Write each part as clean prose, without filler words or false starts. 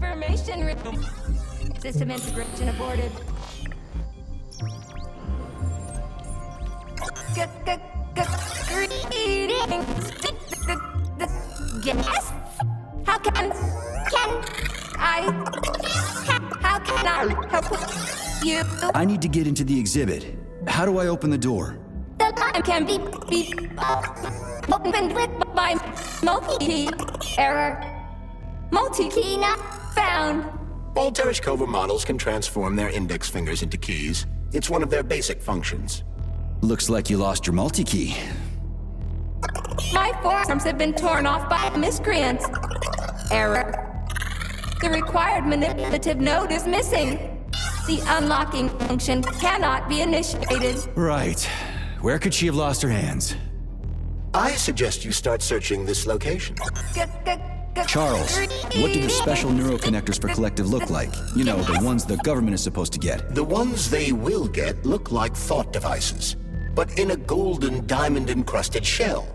Information room. System integration aborted. Greetings. Yes? How can I help you? I need to get into the exhibit. How do I open the door? The line can be opened with my multi-key error. Multi-key not found. All Tereshkova models can transform their index fingers into keys. It's one of their basic functions. Looks like you lost your multi-key. My forearms have been torn off by miscreants. Error. The required manipulative node is missing. The unlocking function cannot be initiated. Right. Where could she have lost her hands? I suggest you start searching this location. Charles, what do the special neuroconnectors for Collective look like? You know, the ones the government is supposed to get. The ones they will get look like thought devices, but in a golden diamond-encrusted shell.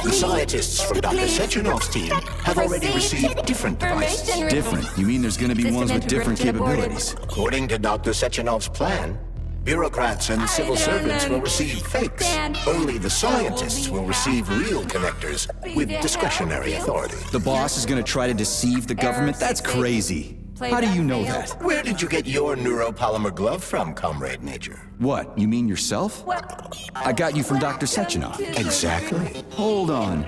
The scientists from Dr. Sechenov's team have already received different devices. Different? You mean there's gonna be ones with different capabilities? According to Dr. Sechenov's plan, bureaucrats and civil servants will receive fakes. Only the scientists will receive real connectors with discretionary authority. The boss is gonna try to deceive the government? That's crazy. How do you know that? Where did you get your neuropolymer glove from, Comrade Major? What, you mean yourself? I got you from Dr. Sechenov. Exactly. Hold on.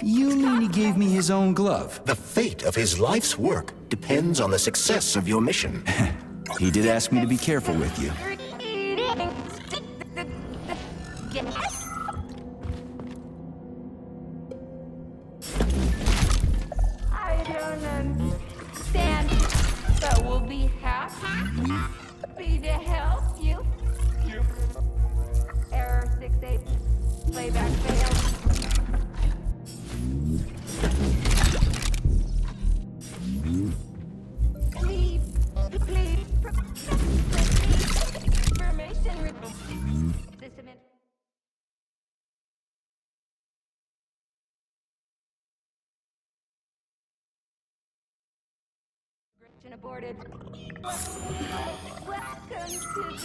You mean he gave me his own glove? The fate of his life's work depends on the success of your mission. He did ask me to be careful with you. I don't understand, but we'll be happy to help you. Error 68. Playback failed. Please, information room. System in. Aborted. Welcome to the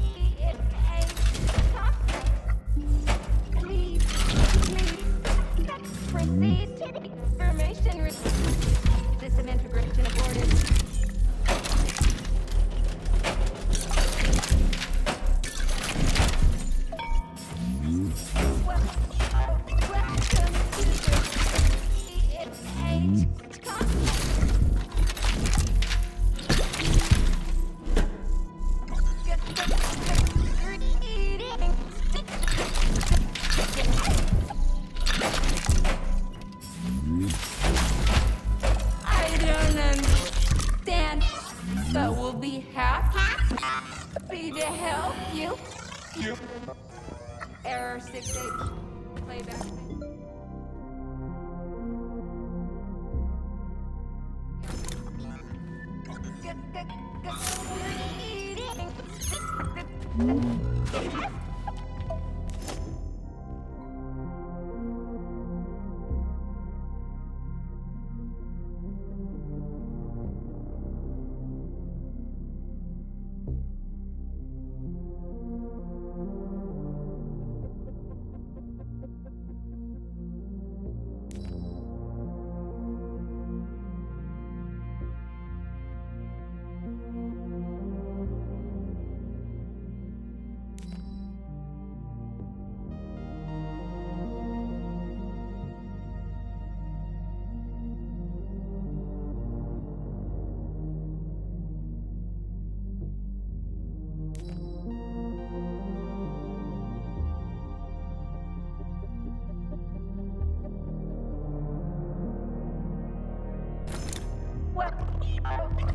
DNA complex. Please proceed to the information room. System integration aborted. Welcome to the DNA complex. I don't understand, but we'll be happy to help you. Error 68. Playback.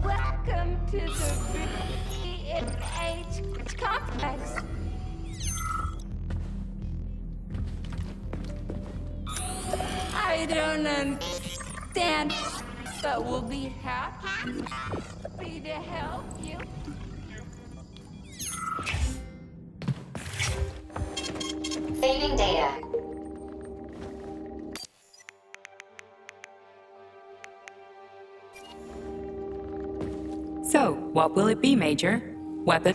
Welcome to the DNA complex. I don't understand, but we'll be happy to help you. Saving data. What will it be, Major? Weapon?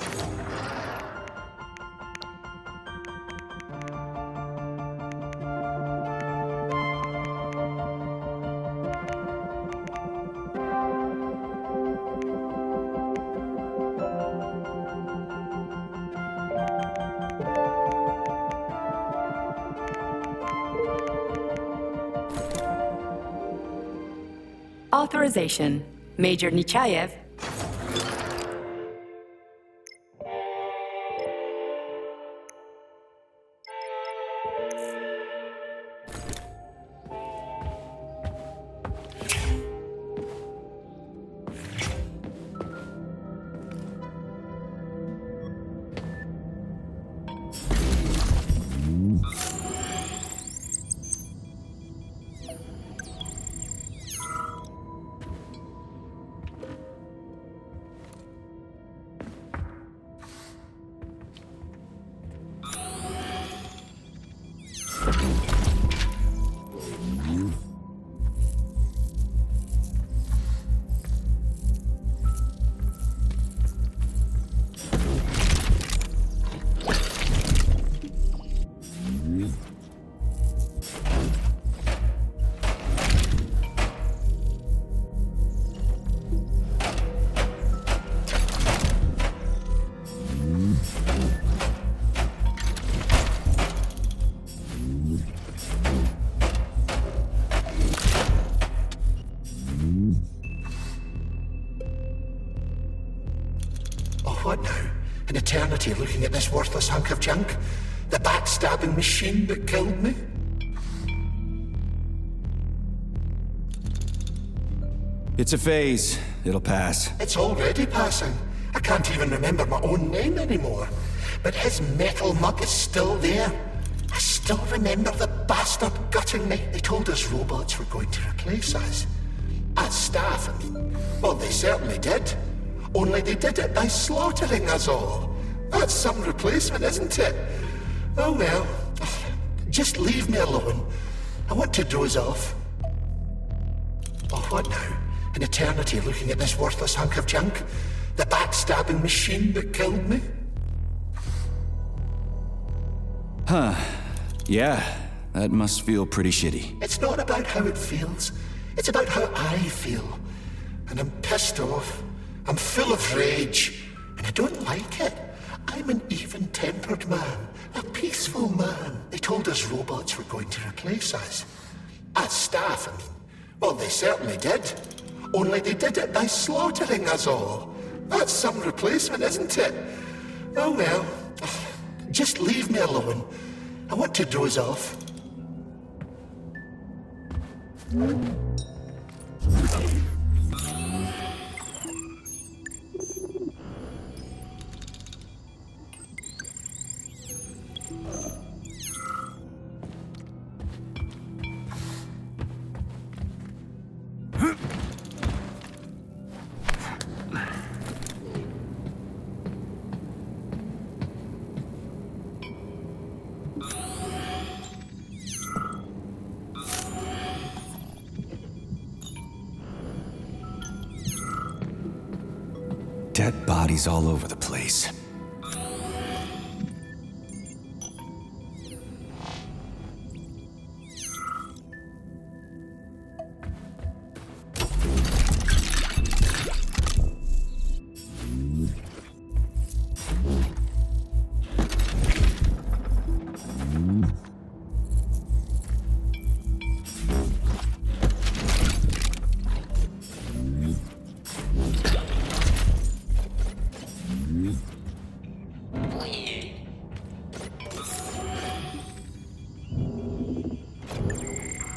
Authorization. Major Nechayev. What now? An eternity looking at this worthless hunk of junk? The backstabbing machine that killed me? It's a phase. It'll pass. It's already passing. I can't even remember my own name anymore. But his metal mug is still there. I still remember the bastard gutting me. They told us robots were going to replace us. As staff, I mean. Well, they certainly did. Only they did it by slaughtering us all. That's some replacement, isn't it? Oh well. Just leave me alone. I want to doze off. Oh, what now? An eternity looking at this worthless hunk of junk? The backstabbing machine that killed me? Yeah, that must feel pretty shitty. It's not about how it feels. It's about how I feel. And I'm pissed off. I'm full of rage. And I don't like it. I'm an even-tempered man. A peaceful man. They told us robots were going to replace us. As staff, I mean. Well, they certainly did. Only they did it by slaughtering us all. That's some replacement, isn't it? Oh well. Just leave me alone. I want to doze off. Dead bodies all over the place.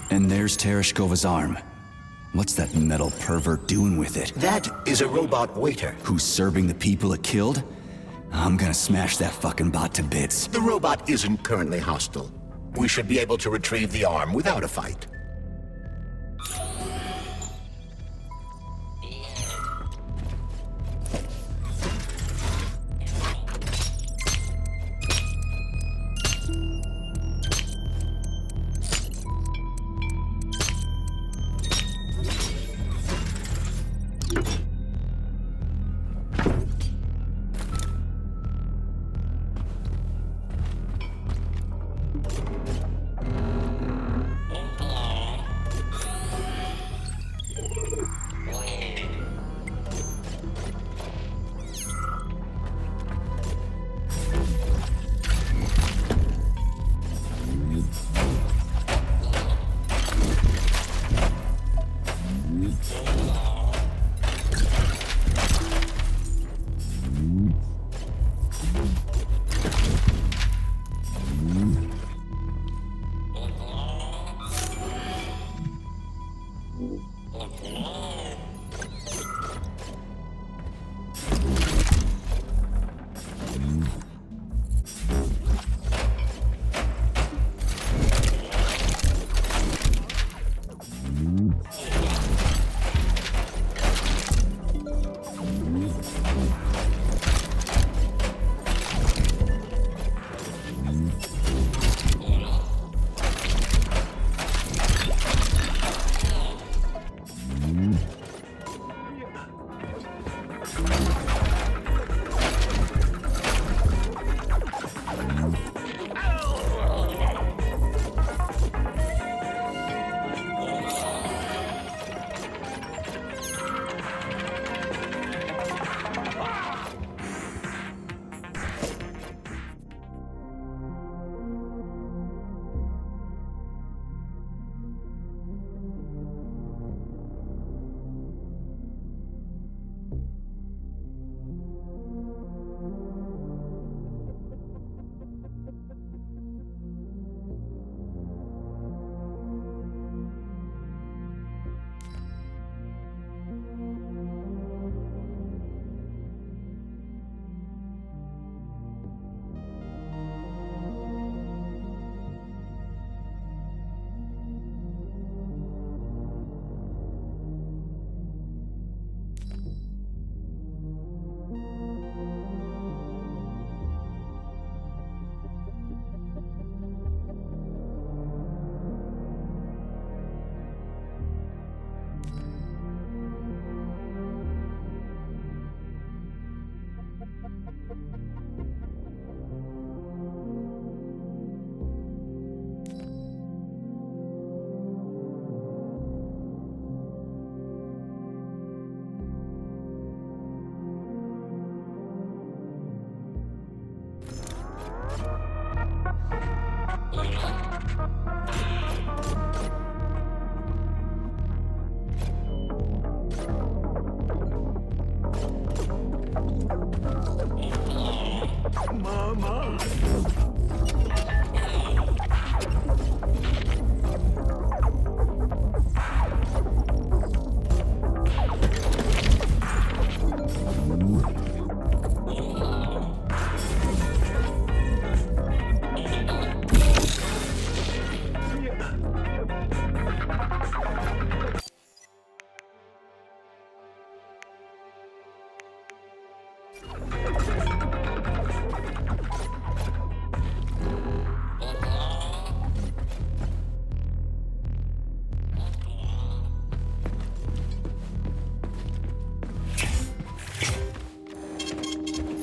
And there's Tereshkova's arm. What's that metal pervert doing with it? That is a robot waiter. Who's serving the people it killed? I'm gonna smash that fucking bot to bits. The robot isn't currently hostile. We should be able to retrieve the arm without a fight.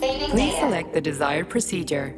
Saving Please data. select the desired procedure.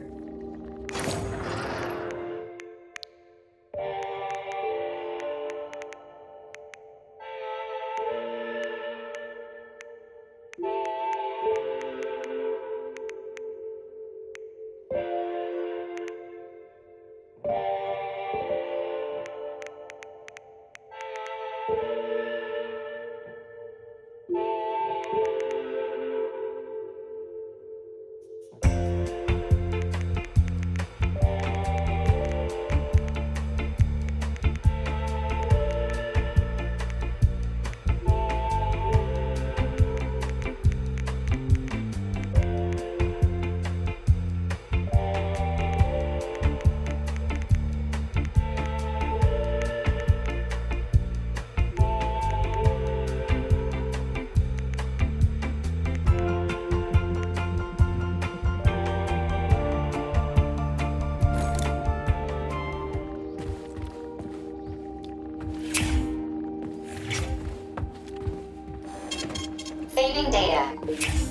Saving data.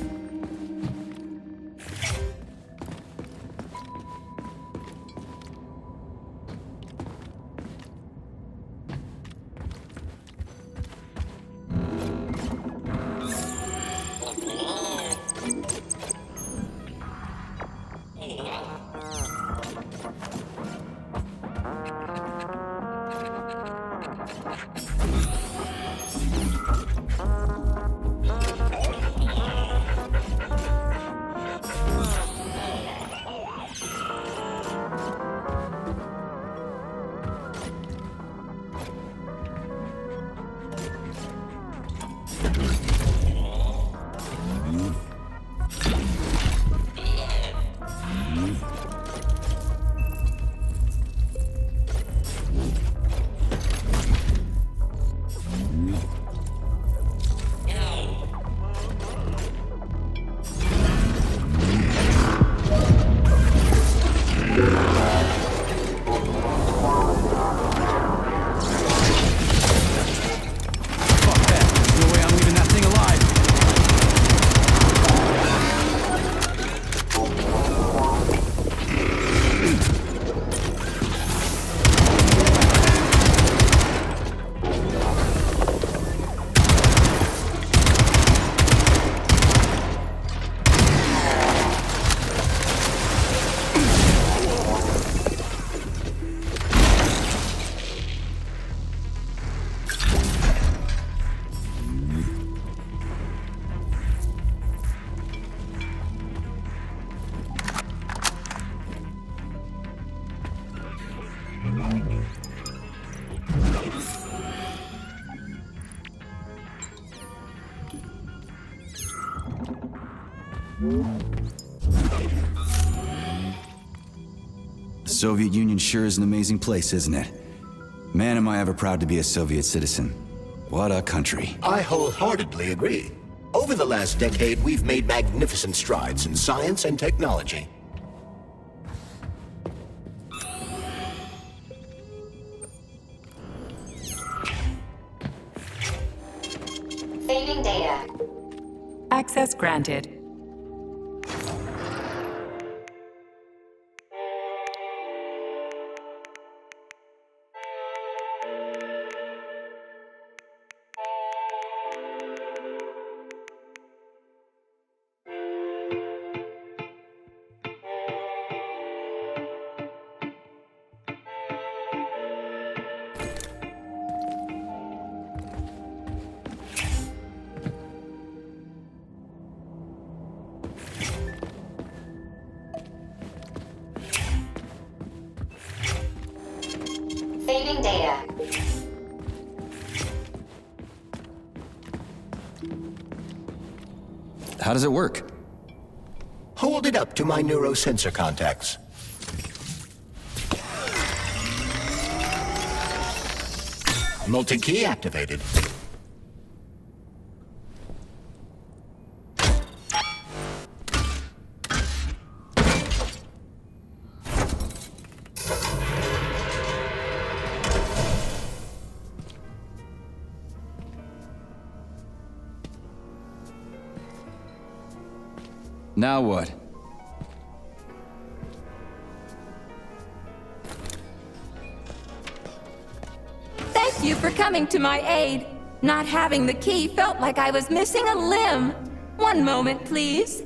The Soviet Union sure is an amazing place, isn't it? Man, am I ever proud to be a Soviet citizen. What a country. I wholeheartedly agree. Over the last decade, we've made magnificent strides in science and technology. Saving data. Access granted. Saving data. How does it work? Hold it up to my neurosensor contacts. Multi-key activated. Now what? Thank you for coming to my aid. Not having the key felt like I was missing a limb. One moment, please.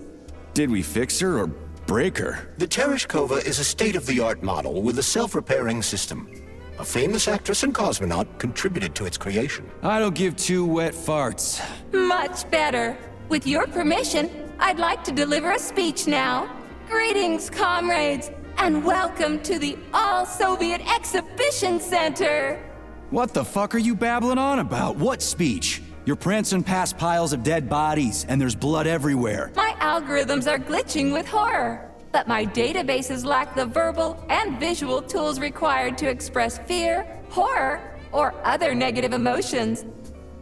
Did we fix her or break her? The Tereshkova is a state-of-the-art model with a self-repairing system. A famous actress and cosmonaut contributed to its creation. I don't give two wet farts. Much better. With your permission, I'd like to deliver a speech now. Greetings, comrades, and welcome to the All-Soviet Exhibition Center. What the fuck are you babbling on about? What speech? You're prancing past piles of dead bodies, and there's blood everywhere. My algorithms are glitching with horror, but my databases lack the verbal and visual tools required to express fear, horror, or other negative emotions.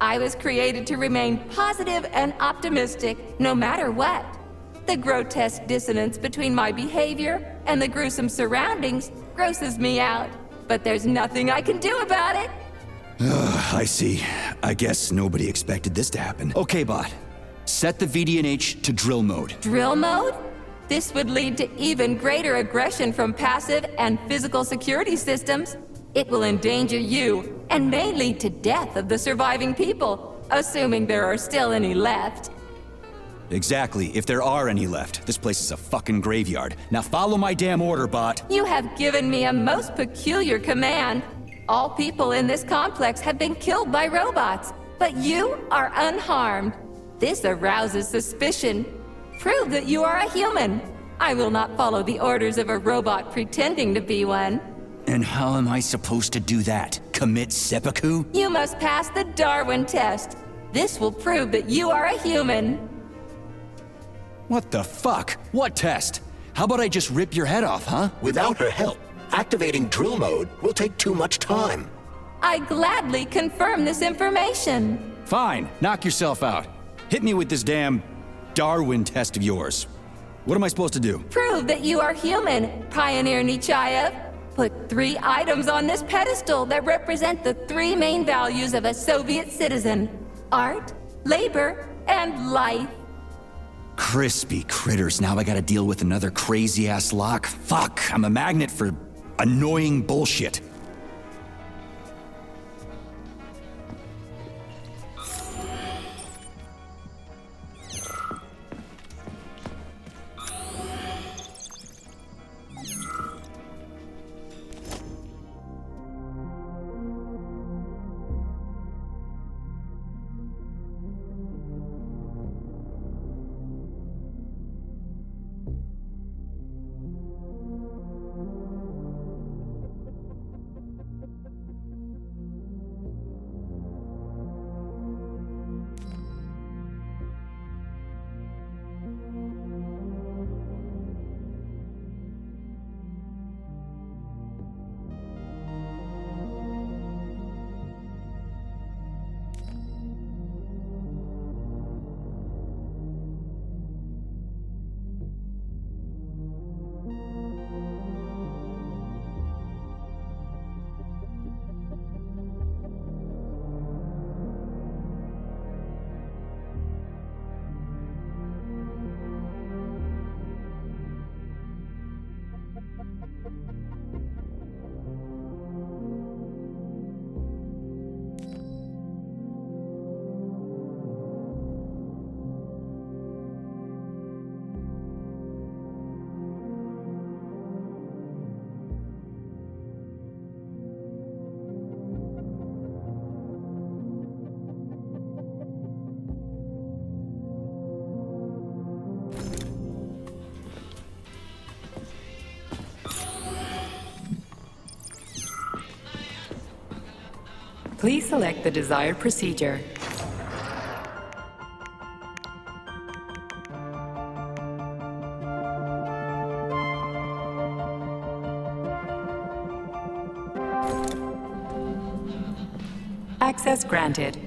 I was created to remain positive and optimistic, no matter what. The grotesque dissonance between my behavior and the gruesome surroundings grosses me out, but there's nothing I can do about it. I see. I guess nobody expected this to happen. Okay, bot. Set the VDNH to drill mode. Drill mode? This would lead to even greater aggression from passive and physical security systems. It will endanger you, and may lead to death of the surviving people, assuming there are still any left. Exactly, if there are any left. This place is a fucking graveyard. Now follow my damn order, bot. You have given me a most peculiar command. All people in this complex have been killed by robots, but you are unharmed. This arouses suspicion. Prove that you are a human. I will not follow the orders of a robot pretending to be one. And how am I supposed to do that? Commit seppuku? You must pass the Darwin test. This will prove that you are a human. What the fuck? What test? How about I just rip your head off, huh? Without her help, activating drill mode will take too much time. I gladly confirm this information. Fine, knock yourself out. Hit me with this damn Darwin test of yours. What am I supposed to do? Prove that you are human, Pioneer Nechayev. Put 3 items on this pedestal that represent the 3 main values of a Soviet citizen: art, labor, and life. Crispy critters, now I gotta deal with another crazy-ass lock? Fuck, I'm a magnet for annoying bullshit. Please select the desired procedure. Access granted.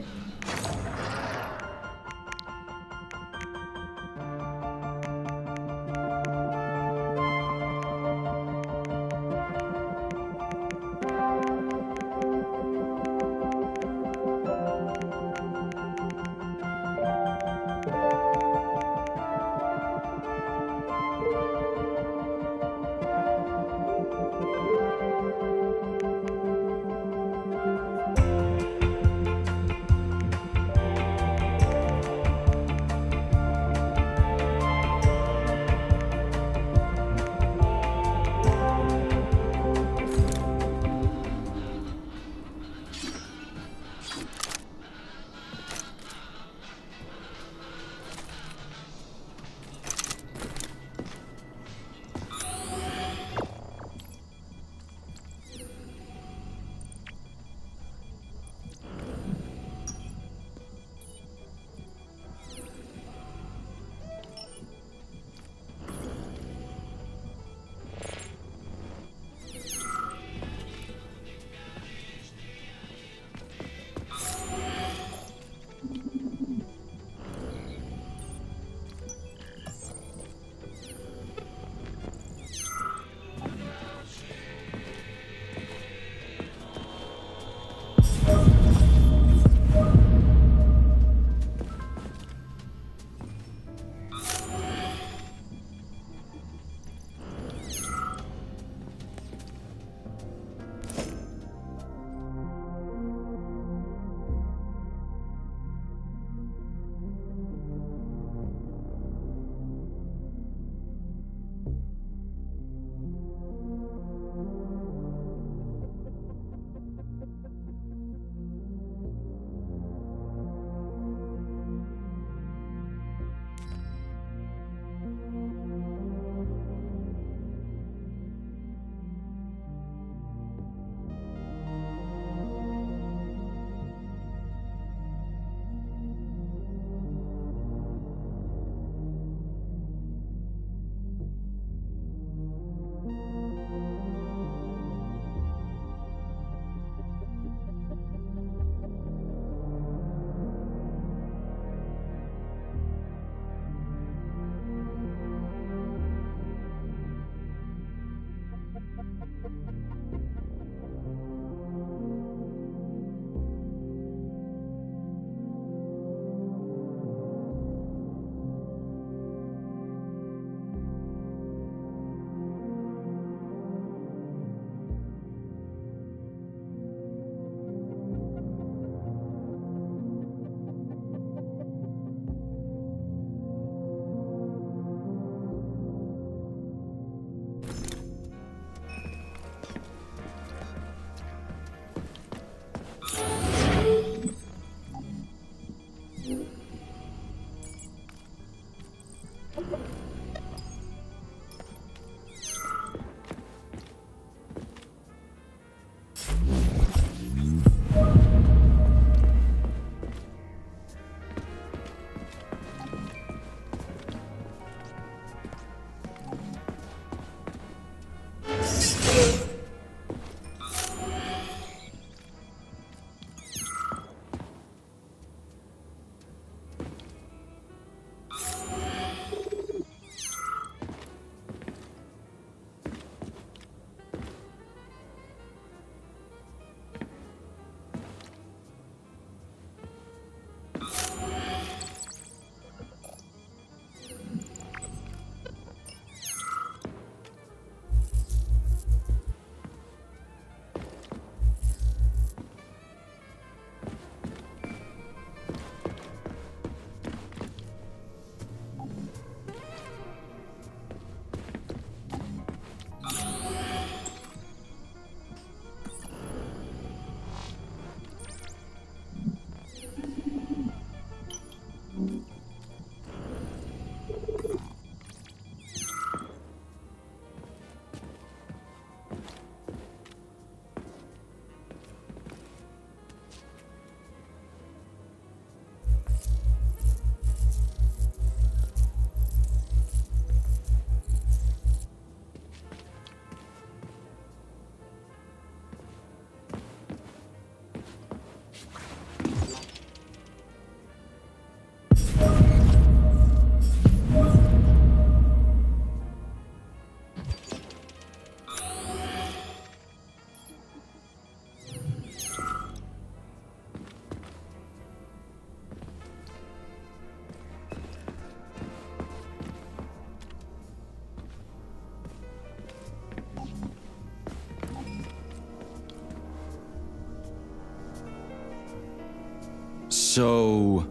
So,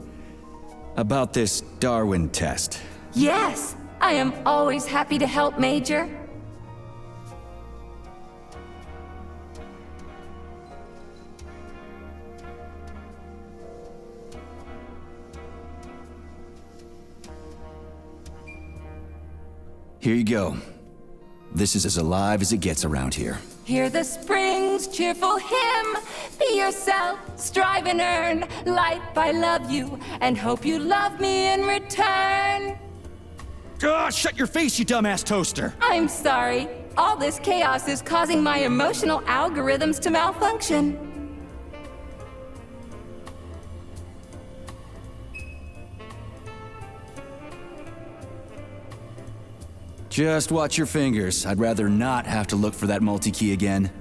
about this Darwin test. Yes, I am always happy to help, Major. Here you go. This is as alive as it gets around here. Hear the spring's cheerful hymn. Be yourself, strive and earn. Life, I love you, and hope you love me in return. Ah, shut your face, you dumbass toaster! I'm sorry. All this chaos is causing my emotional algorithms to malfunction. Just watch your fingers. I'd rather not have to look for that multi-key again.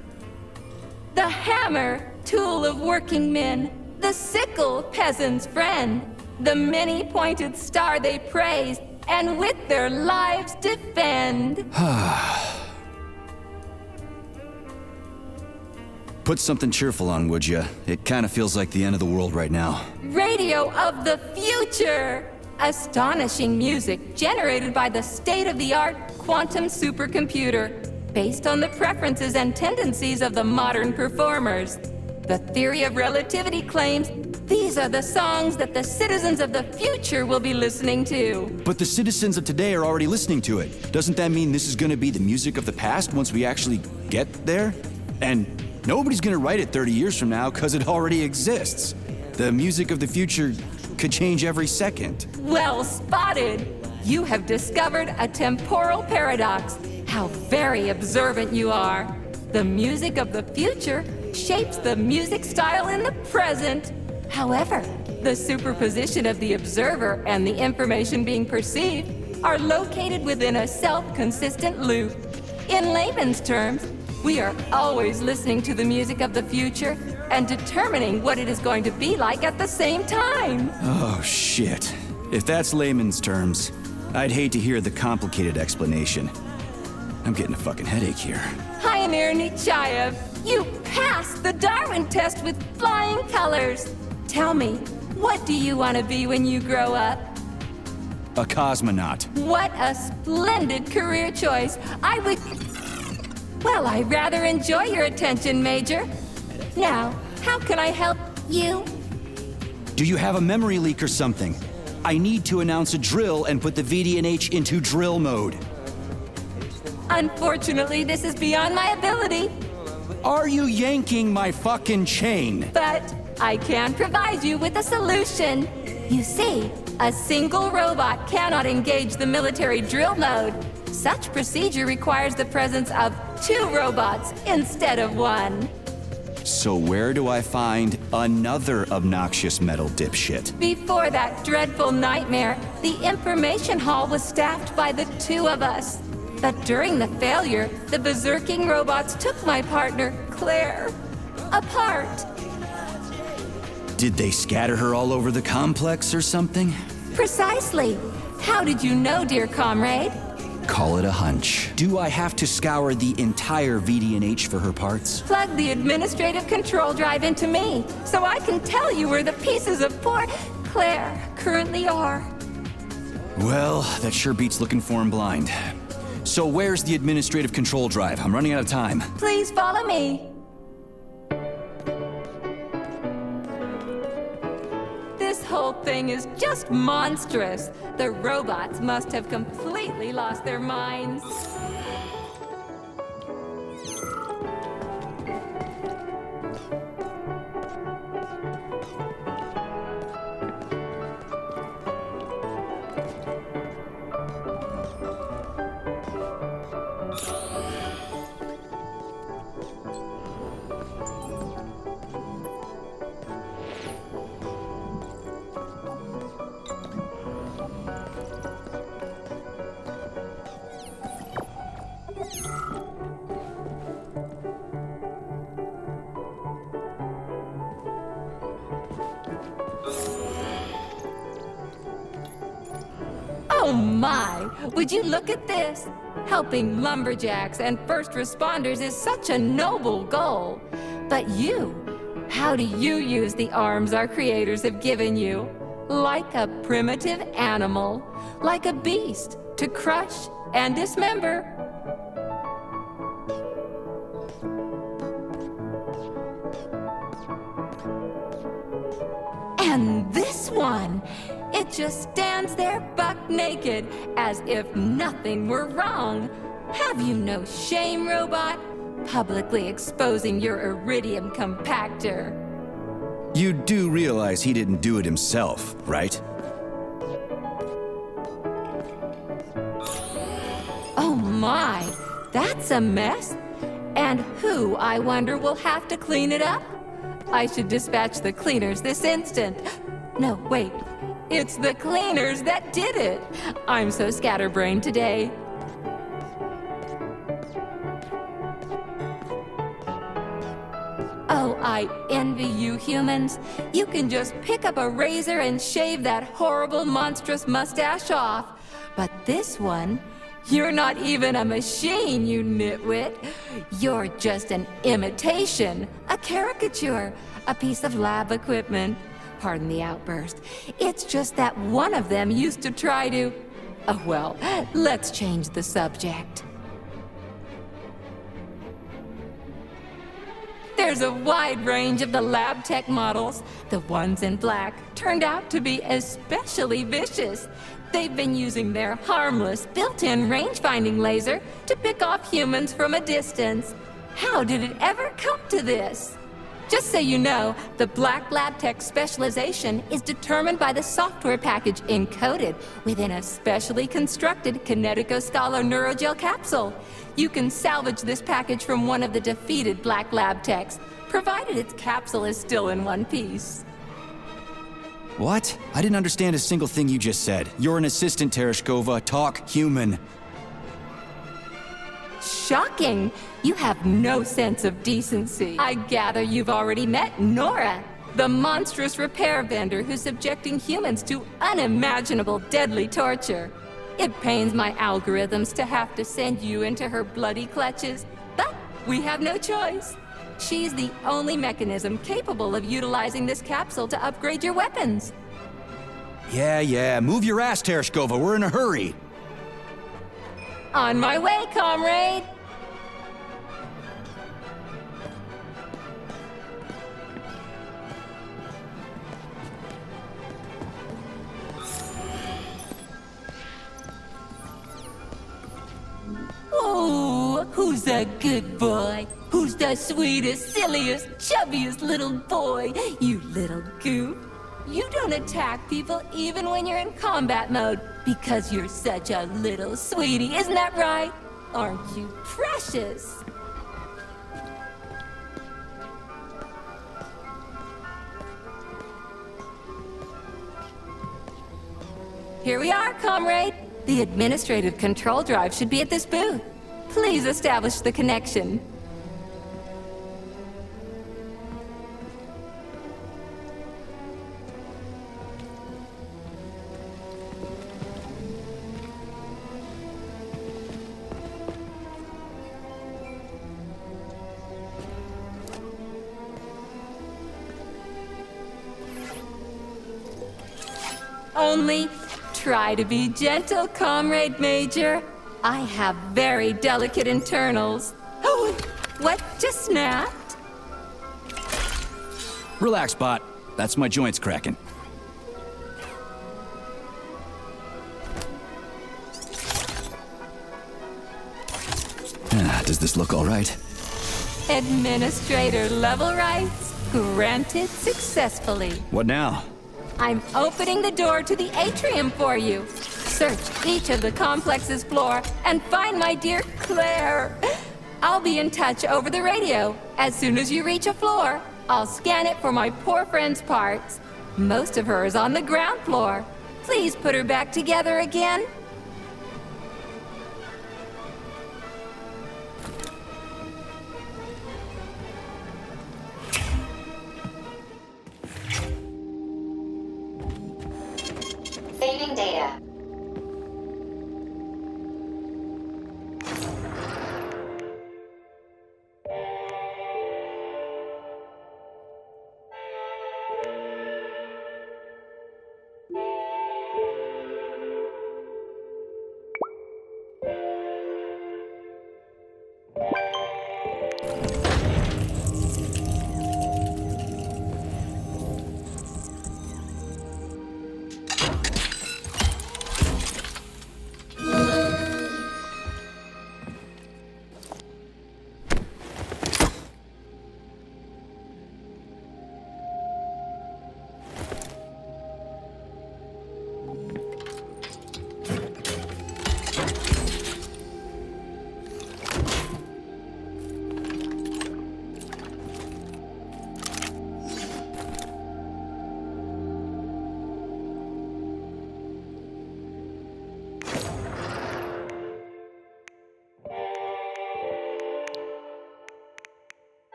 The hammer, tool of working men. The sickle, peasant's friend. The many-pointed star they praise, and with their lives defend. Put something cheerful on, would ya? It kinda feels like the end of the world right now. Radio of the future! Astonishing music generated by the state-of-the-art quantum supercomputer, based on the preferences and tendencies of the modern performers. The theory of relativity claims these are the songs that the citizens of the future will be listening to. But the citizens of today are already listening to it. Doesn't that mean this is gonna be the music of the past once we actually get there? And nobody's gonna write it 30 years from now, 'cause it already exists. The music of the future could change every second. Well spotted! You have discovered a temporal paradox. How very observant you are. The music of the future shapes the music style in the present. However, the superposition of the observer and the information being perceived are located within a self-consistent loop. In layman's terms, we are always listening to the music of the future and determining what it is going to be like at the same time. Oh, shit. If that's layman's terms, I'd hate to hear the complicated explanation. I'm getting a fucking headache here. Pioneer Nechayev, you passed the Darwin test with flying colors. Tell me, what do you want to be when you grow up? A cosmonaut. What a splendid career choice. Well, I rather enjoy your attention, Major. Now, how can I help you? Do you have a memory leak or something? I need to announce a drill and put the VDNH into drill mode. Unfortunately, this is beyond my ability, Are you yanking my fucking chain? but I can provide you with a solution. You see, a single robot cannot engage the military drill mode. Such procedure requires the presence of 2 robots instead of 1. So where do I find another obnoxious metal dipshit? Before that dreadful nightmare, the information hall was staffed by the 2 of us. But during the failure, the berserking robots took my partner, Claire, apart. Did they scatter her all over the complex or something? Precisely. How did you know, dear comrade? Call it a hunch. Do I have to scour the entire VDNH for her parts? Plug the administrative control drive into me, so I can tell you where the pieces of poor Claire currently are. Well, that sure beats looking for him blind. So where's the administrative control drive? I'm running out of time. Please follow me. This whole thing is just monstrous. The robots must have completely lost their minds. Oh my! Would you look at this? Helping lumberjacks and first responders is such a noble goal. But you, how do you use the arms our creators have given you? Like a primitive animal, like a beast, to crush and dismember. And this one, it just stands there buck naked, as if nothing were wrong. Have you no shame, robot? Publicly exposing your iridium compactor. You do realize he didn't do it himself, right? Oh my, that's a mess. And who, I wonder, will have to clean it up? I should dispatch the cleaners this instant. No, wait. It's the cleaners that did it. I'm so scatterbrained today. Oh, I envy you humans. You can just pick up a razor and shave that horrible, monstrous mustache off. But this one, you're not even a machine, you nitwit. You're just an imitation, a caricature, a piece of lab equipment. Pardon the outburst. It's just that one of them used to try to... Oh, well, let's change the subject. There's a wide range of the lab tech models. The ones in black turned out to be especially vicious. They've been using their harmless, built-in range-finding laser to pick off humans from a distance. How did it ever come to this? Just so you know, the Black Lab Tech specialization is determined by the software package encoded within a specially constructed Kinetico Scala Neurogel capsule. You can salvage this package from one of the defeated Black Lab Techs, provided its capsule is still in one piece. What? I didn't understand a single thing you just said. You're an assistant, Tereshkova. Talk human. Shocking! You have no sense of decency. I gather you've already met Nora, the monstrous repair vendor who's subjecting humans to unimaginable deadly torture. It pains my algorithms to have to send you into her bloody clutches, but we have no choice. She's the only mechanism capable of utilizing this capsule to upgrade your weapons. Yeah, move your ass, Tereshkova. We're in a hurry. On my way, comrade! Oh, who's a good boy? Who's the sweetest, silliest, chubbiest little boy? You little goof. You don't attack people even when you're in combat mode because you're such a little sweetie, isn't that right? Aren't you precious? Here we are, comrade. The administrative control drive should be at this booth. Please establish the connection. Only try to be gentle, Comrade Major. I have very delicate internals. Oh, what just snapped? Relax, bot. That's my joints cracking. Does this look all right? Administrator level rights granted successfully. What now? I'm opening the door to the atrium for you. Search each of the complex's floor and find my dear Claire. I'll be in touch over the radio. As soon as you reach a floor, I'll scan it for my poor friend's parts. Most of her is on the ground floor. Please put her back together again. Saving data.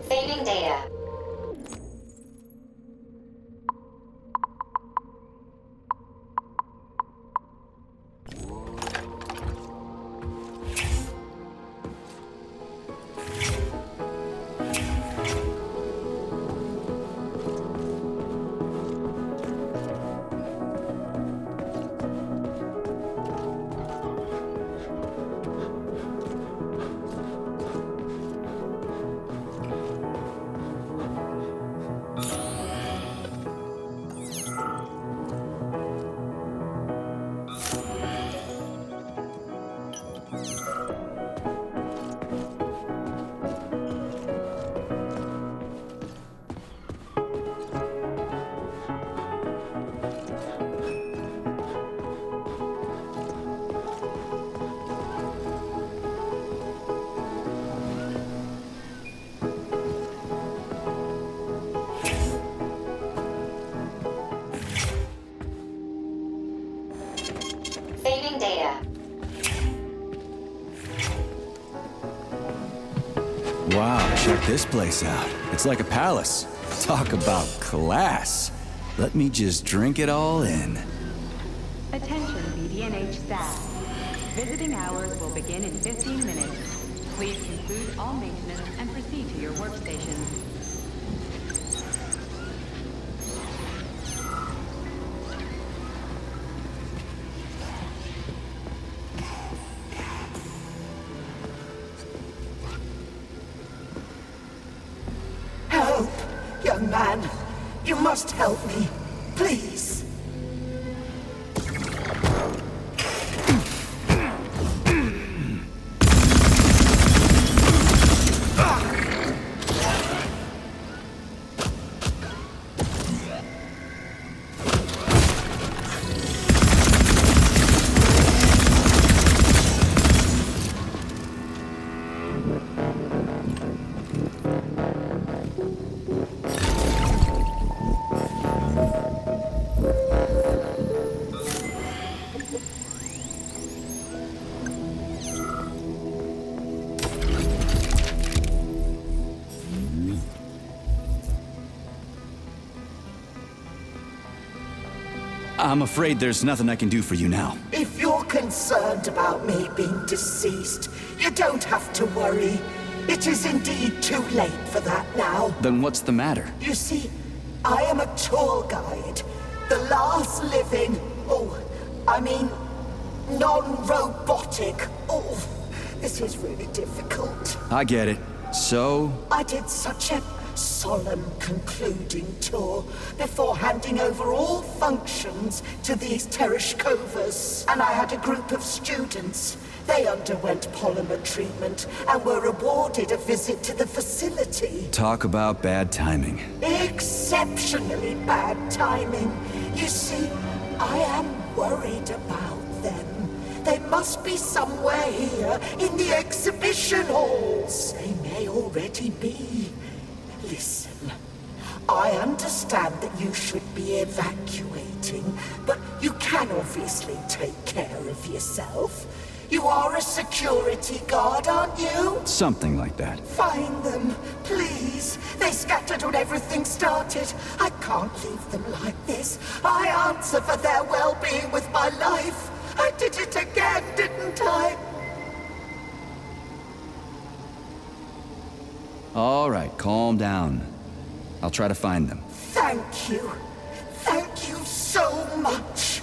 Saving data. Saving data. Wow, check this place out. It's like a palace. Talk about class. Let me just drink it all in. Attention BDNH staff. Visiting hours will begin in 15 minutes. Please conclude all maintenance and proceed to your workstations. Help, young man. You must help me. Please. I'm afraid there's nothing I can do for you now. If you're concerned about me being deceased, you don't have to worry. It is indeed too late for that now. Then what's the matter? You see, I am a tour guide. The last living, non-robotic. Oh, this is really difficult. I get it. So? I did such a solemn concluding tour before handing over all functions to these Tereshkovas. And I had a group of students. They underwent polymer treatment and were awarded a visit to the facility. Talk about bad timing. Exceptionally bad timing. You see, I am worried about them. They must be somewhere here in the exhibition halls. They may already be. Listen, I understand that you should be evacuating, but you can obviously take care of yourself. You are a security guard, aren't you? Something like that. Find them, please. They scattered when everything started. I can't leave them like this. I answer for their well-being with my life. I did it again, didn't I? All right, calm down. I'll try to find them. Thank you. Thank you so much.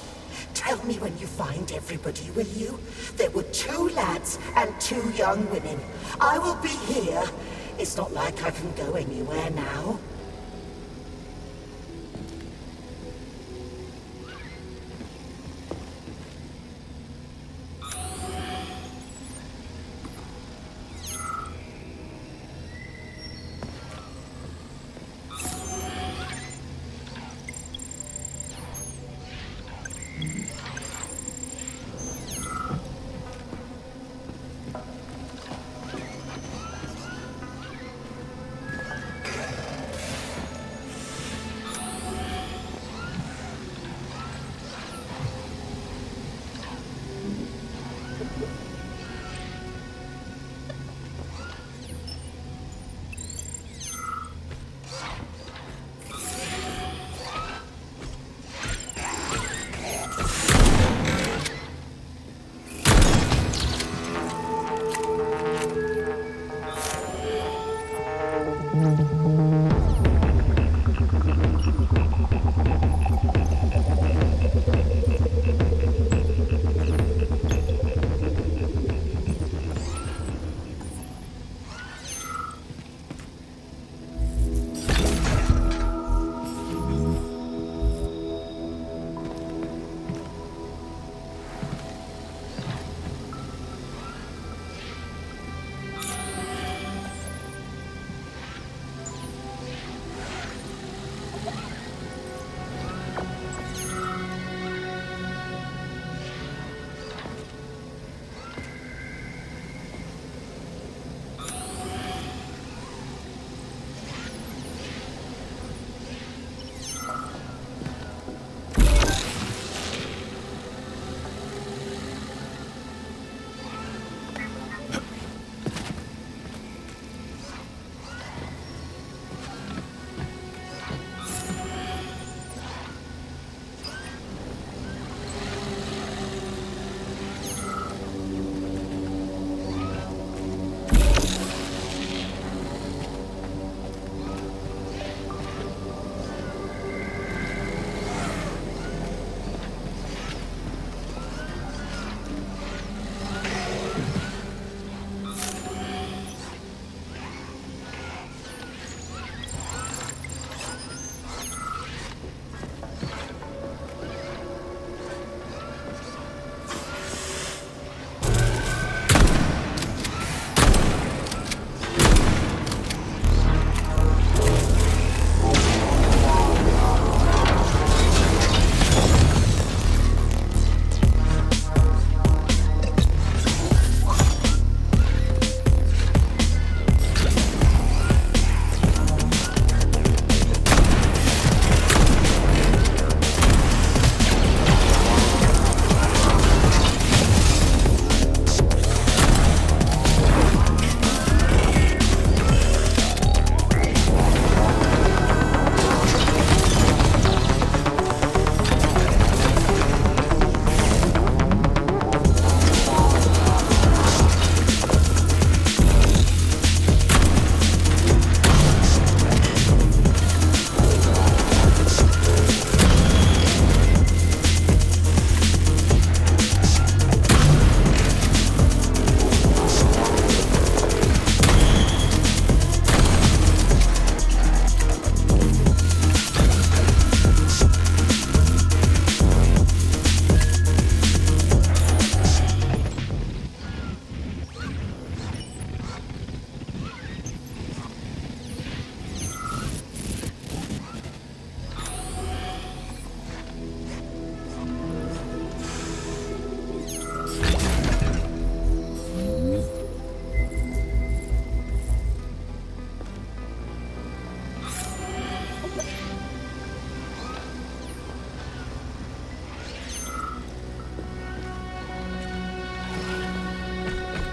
Tell me when you find everybody, will you? There were 2 lads and 2 young women. I will be here. It's not like I can go anywhere now.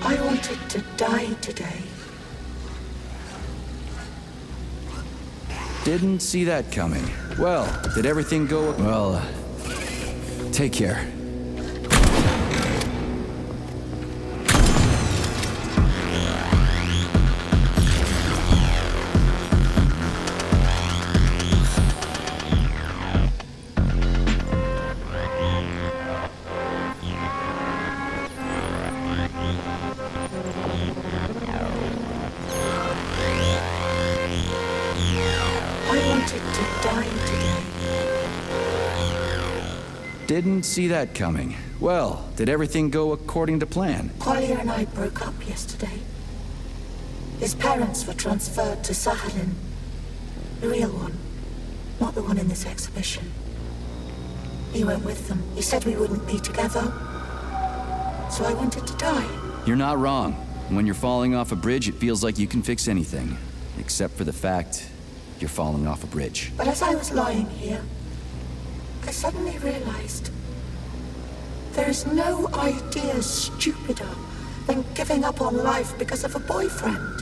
I wanted to die today. Didn't see that coming. Well, did everything go... Well, take care. Didn't see that coming. Well, did everything go according to plan? Collier and I broke up yesterday. His parents were transferred to Sakhalin. The real one, not the one in this exhibition. He went with them. He said we wouldn't be together. So I wanted to die. You're not wrong. When you're falling off a bridge, it feels like you can fix anything. Except for the fact you're falling off a bridge. But as I was lying here, I suddenly realized there is no idea stupider than giving up on life because of a boyfriend.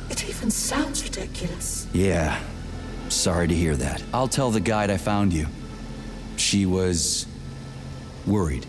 It even sounds ridiculous. Yeah, sorry to hear that. I'll tell the guide I found you. She was worried.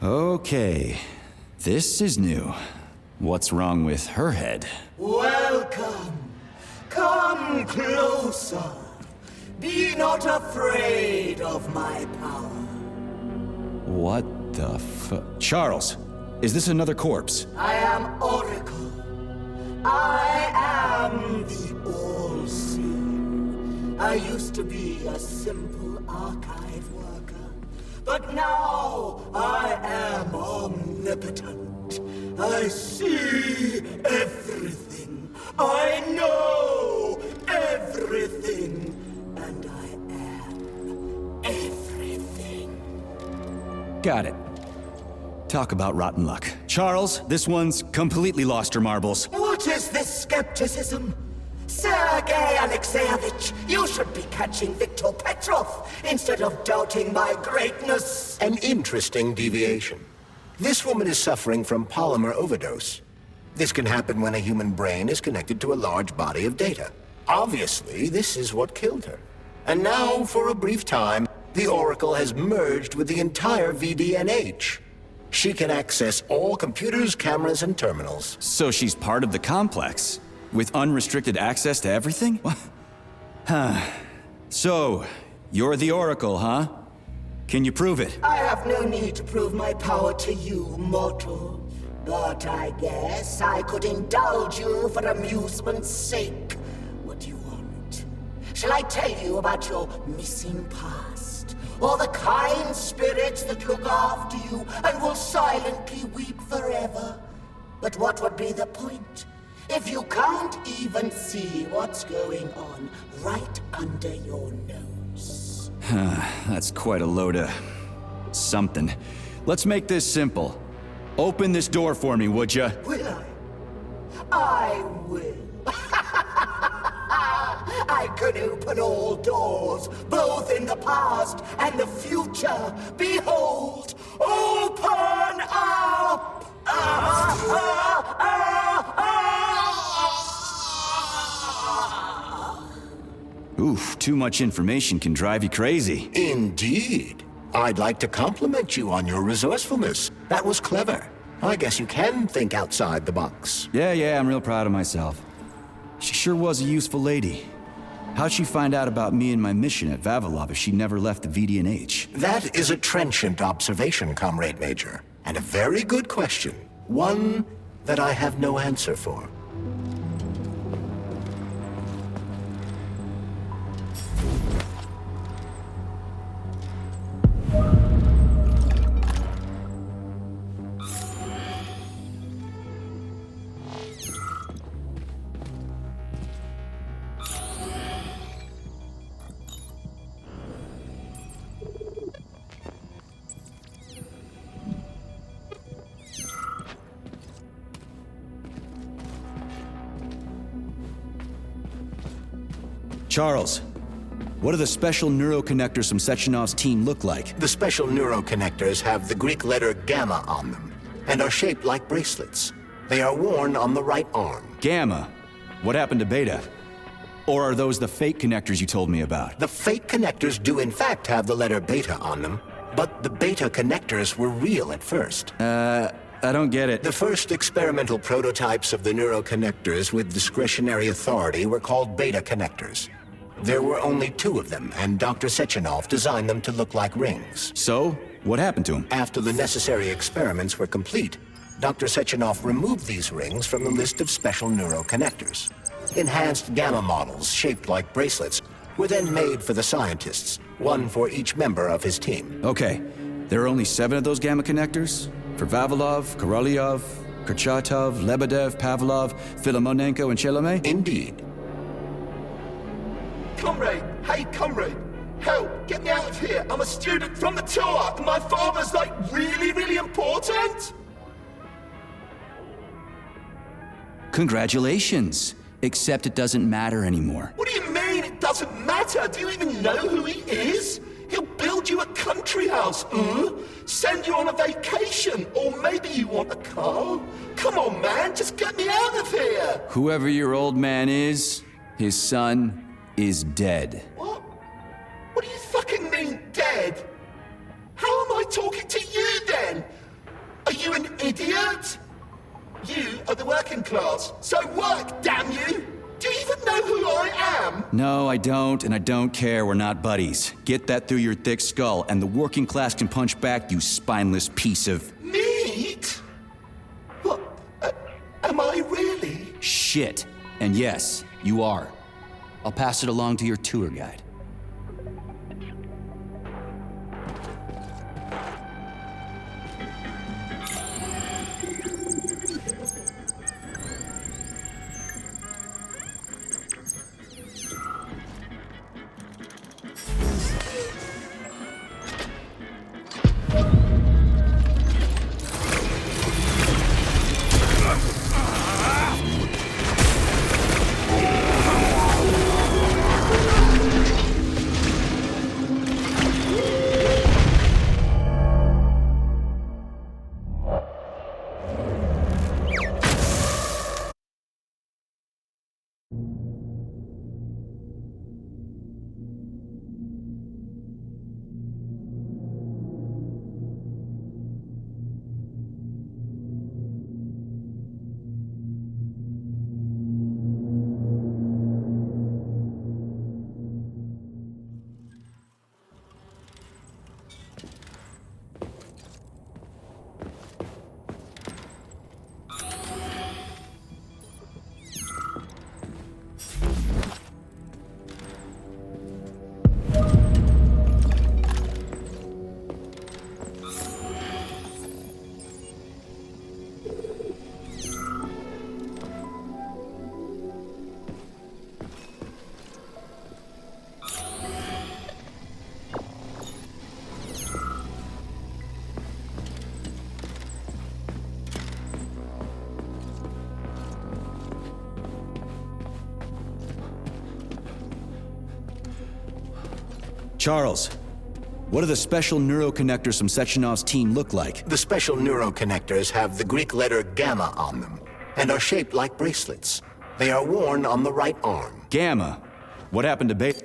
Okay, this is new. What's wrong with her head? Welcome. Come closer. Be not afraid of my power. What the Charles, is this another corpse? I am Oracle. I am the All-Seeing. I used to be a simple archive worker, but now I am omnipotent. I see everything. I know everything. And I am everything. Got it. Talk about rotten luck. Charles, this one's completely lost her marbles. What is this skepticism? Sergei Alexeyevich, you should be catching Viktor Petrov instead of doubting my greatness. An interesting deviation. This woman is suffering from polymer overdose. This can happen when a human brain is connected to a large body of data. Obviously, this is what killed her. And now, for a brief time, the Oracle has merged with the entire VDNH. She can access all computers, cameras, and terminals. So she's part of the complex, with unrestricted access to everything? Huh. So, you're the Oracle, huh? Can you prove it? I have no need to prove my power to you, mortal. But I guess I could indulge you for amusement's sake. What do you want? Shall I tell you about your missing past? Or the kind spirits that look after you and will silently weep forever? But what would be the point if you can't even see what's going on right under your nose? That's quite a load of something. Let's make this simple. Open this door for me, would ya? Will I? I will. I can open all doors, both in the past and the future. Behold, open up! Oof, too much information can drive you crazy. Indeed. I'd like to compliment you on your resourcefulness. That was clever. I guess you can think outside the box. Yeah, I'm real proud of myself. She sure was a useful lady. How'd she find out about me and my mission at Vavilov if she never left the VDNH? That is a trenchant observation, Comrade Major. And a very good question. One that I have no answer for. Charles, what do the special neuroconnectors from Sechenov's team look like? The special neuroconnectors have the Greek letter gamma on them, and are shaped like bracelets. They are worn on the right arm. Gamma? What happened to Beta? Or are those the fake connectors you told me about? The fake connectors do in fact have the letter beta on them, but the beta connectors were real at first. I don't get it. The first experimental prototypes of the neuroconnectors with discretionary authority were called beta connectors. There were only 2 of them, and Dr. Sechenov designed them to look like rings. So, what happened to him? After the necessary experiments were complete, Dr. Sechenov removed these rings from the list of special neuroconnectors. Enhanced gamma models, shaped like bracelets, were then made for the scientists, one for each member of his team. Okay, there are only 7 of those gamma connectors? For Vavilov, Korolyov, Kurchatov, Lebedev, Pavlov, Filimonenko, and Chelomey? Indeed. Comrade! Hey, comrade! Help! Get me out of here! I'm a student from the tour, and my father's, like, really, really important! Congratulations! Except it doesn't matter anymore. What do you mean it doesn't matter? Do you even know who he is? He'll build you a country house, send you on a vacation, or maybe you want a car. Come on, man, just get me out of here! Whoever your old man is, his son is dead. What? What do you fucking mean, dead? How am I talking to you, then? idiot! You are the working class, so work, damn you! Do you even know who I am? No, I don't, and I don't care. We're not buddies. Get that through your thick skull, and the working class can punch back, you spineless piece of... Meat? What? Am I really? shit. And yes, you are. I'll pass it along to your tour guide. Charles, what do the special neuroconnectors from Sechenov's team look like? The special neuroconnectors have the Greek letter gamma on them and are shaped like bracelets. They are worn on the right arm. Gamma? What happened to Beta?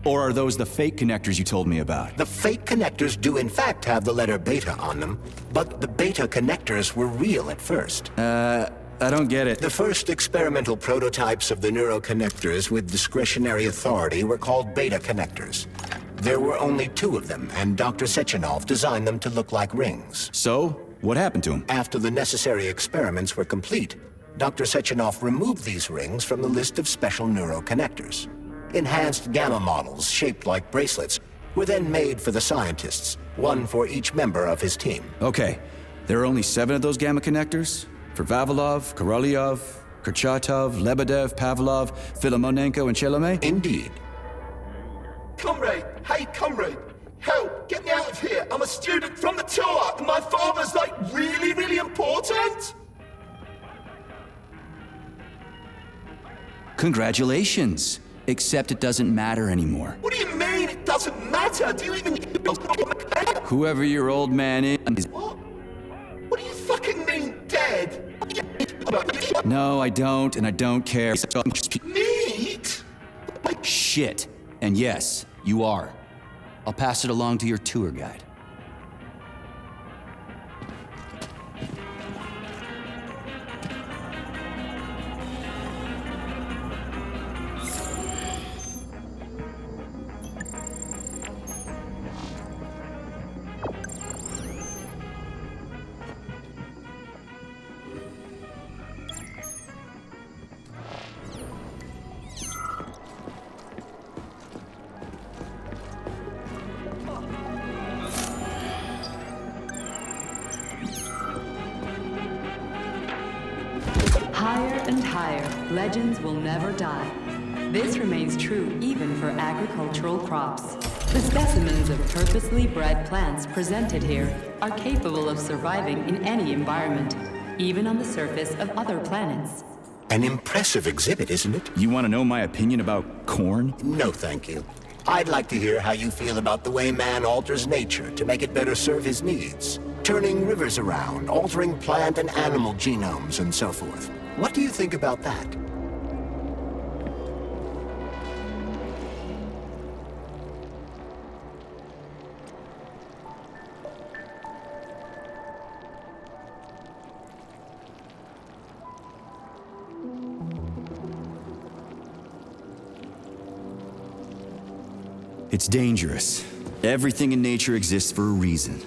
Or are those the fake connectors you told me about? The fake connectors do in fact have the letter beta on them, but the beta connectors were real at first. I don't get it. The first experimental prototypes of the neuroconnectors with discretionary authority were called beta connectors. There were only 2 of them, and Dr. Sechenov designed them to look like rings. So, what happened to him? After the necessary experiments were complete, Dr. Sechenov removed these rings from the list of special neuroconnectors. Enhanced gamma models, shaped like bracelets, were then made for the scientists, one for each member of his team. Okay, there are only 7 of those gamma connectors? For Vavilov, Korolyov, Kurchatov, Lebedev, Pavlov, Filimonenko, and Chelomey? Indeed. Comrade, hey comrade, help, get me out of here. I'm a student from the tour, and my father's like really, really important. Congratulations. Except it doesn't matter anymore. What do you mean it doesn't matter? Do you even... Whoever your old man is... What? What do you fucking mean, dead? No, I don't, and I don't care. Meat? Shit. And yes, you are. I'll pass it along to your tour guide. Higher and higher, legends will never die. This remains true even for agricultural crops. The specimens of purposely bred plants presented here are capable of surviving in any environment, even on the surface of other planets. An impressive exhibit, isn't it? You want to know my opinion about corn? No, thank you. I'd like to hear how you feel about the way man alters nature to make it better serve his needs. Turning rivers around, altering plant and animal genomes, and so forth. What do you think about that? It's dangerous. Everything in nature exists for a reason.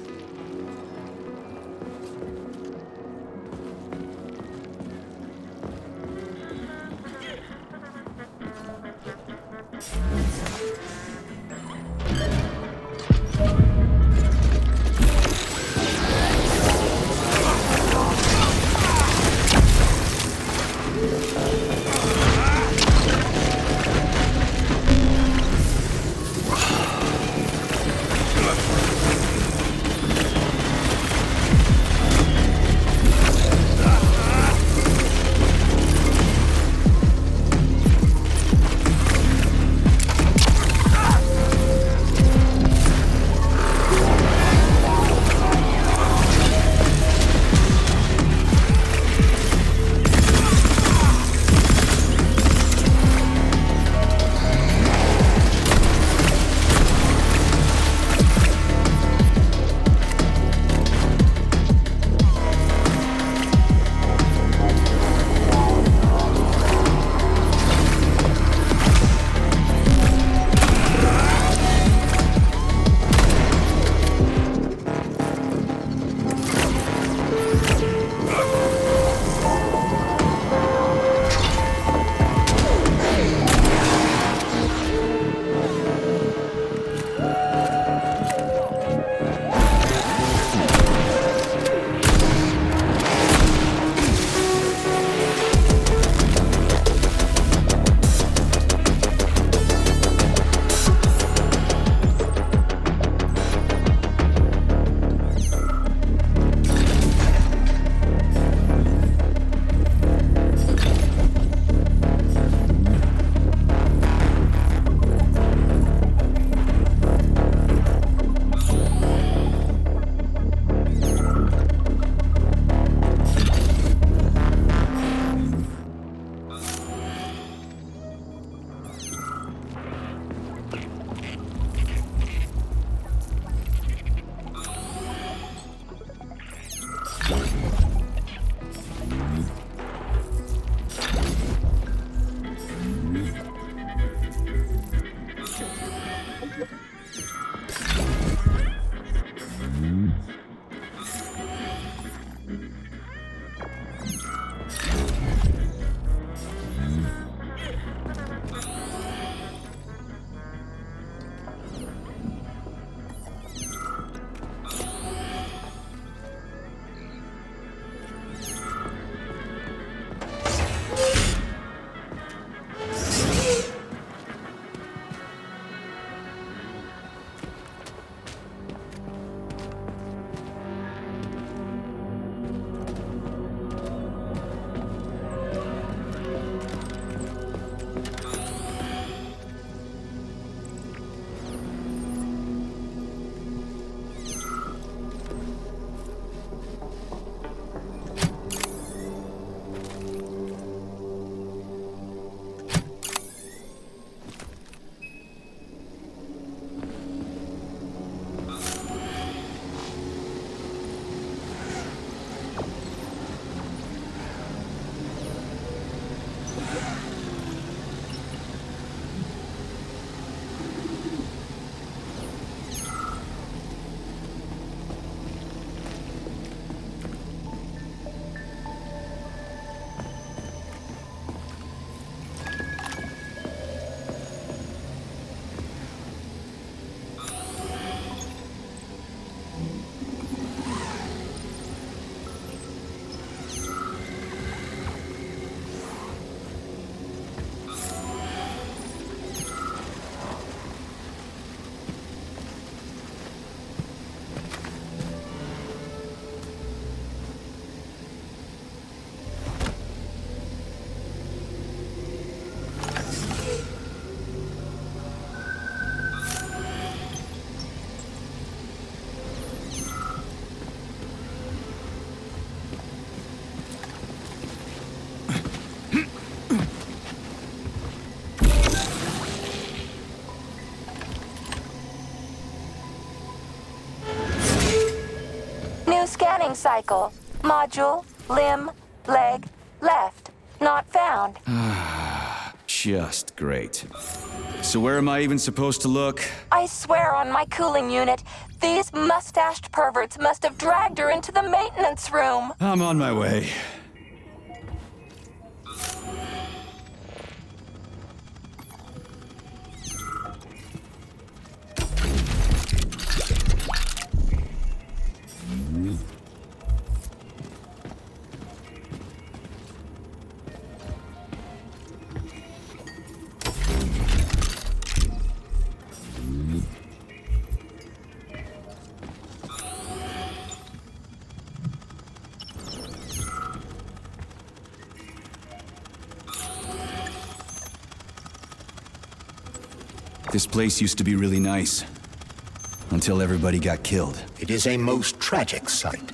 Scanning cycle. Module, limb, leg, left. Not found. just great. So where am I even supposed to look? I swear on my cooling unit, these mustached perverts must have dragged her into the maintenance room. I'm on my way. This place used to be really nice. Until everybody got killed. It is a most tragic sight.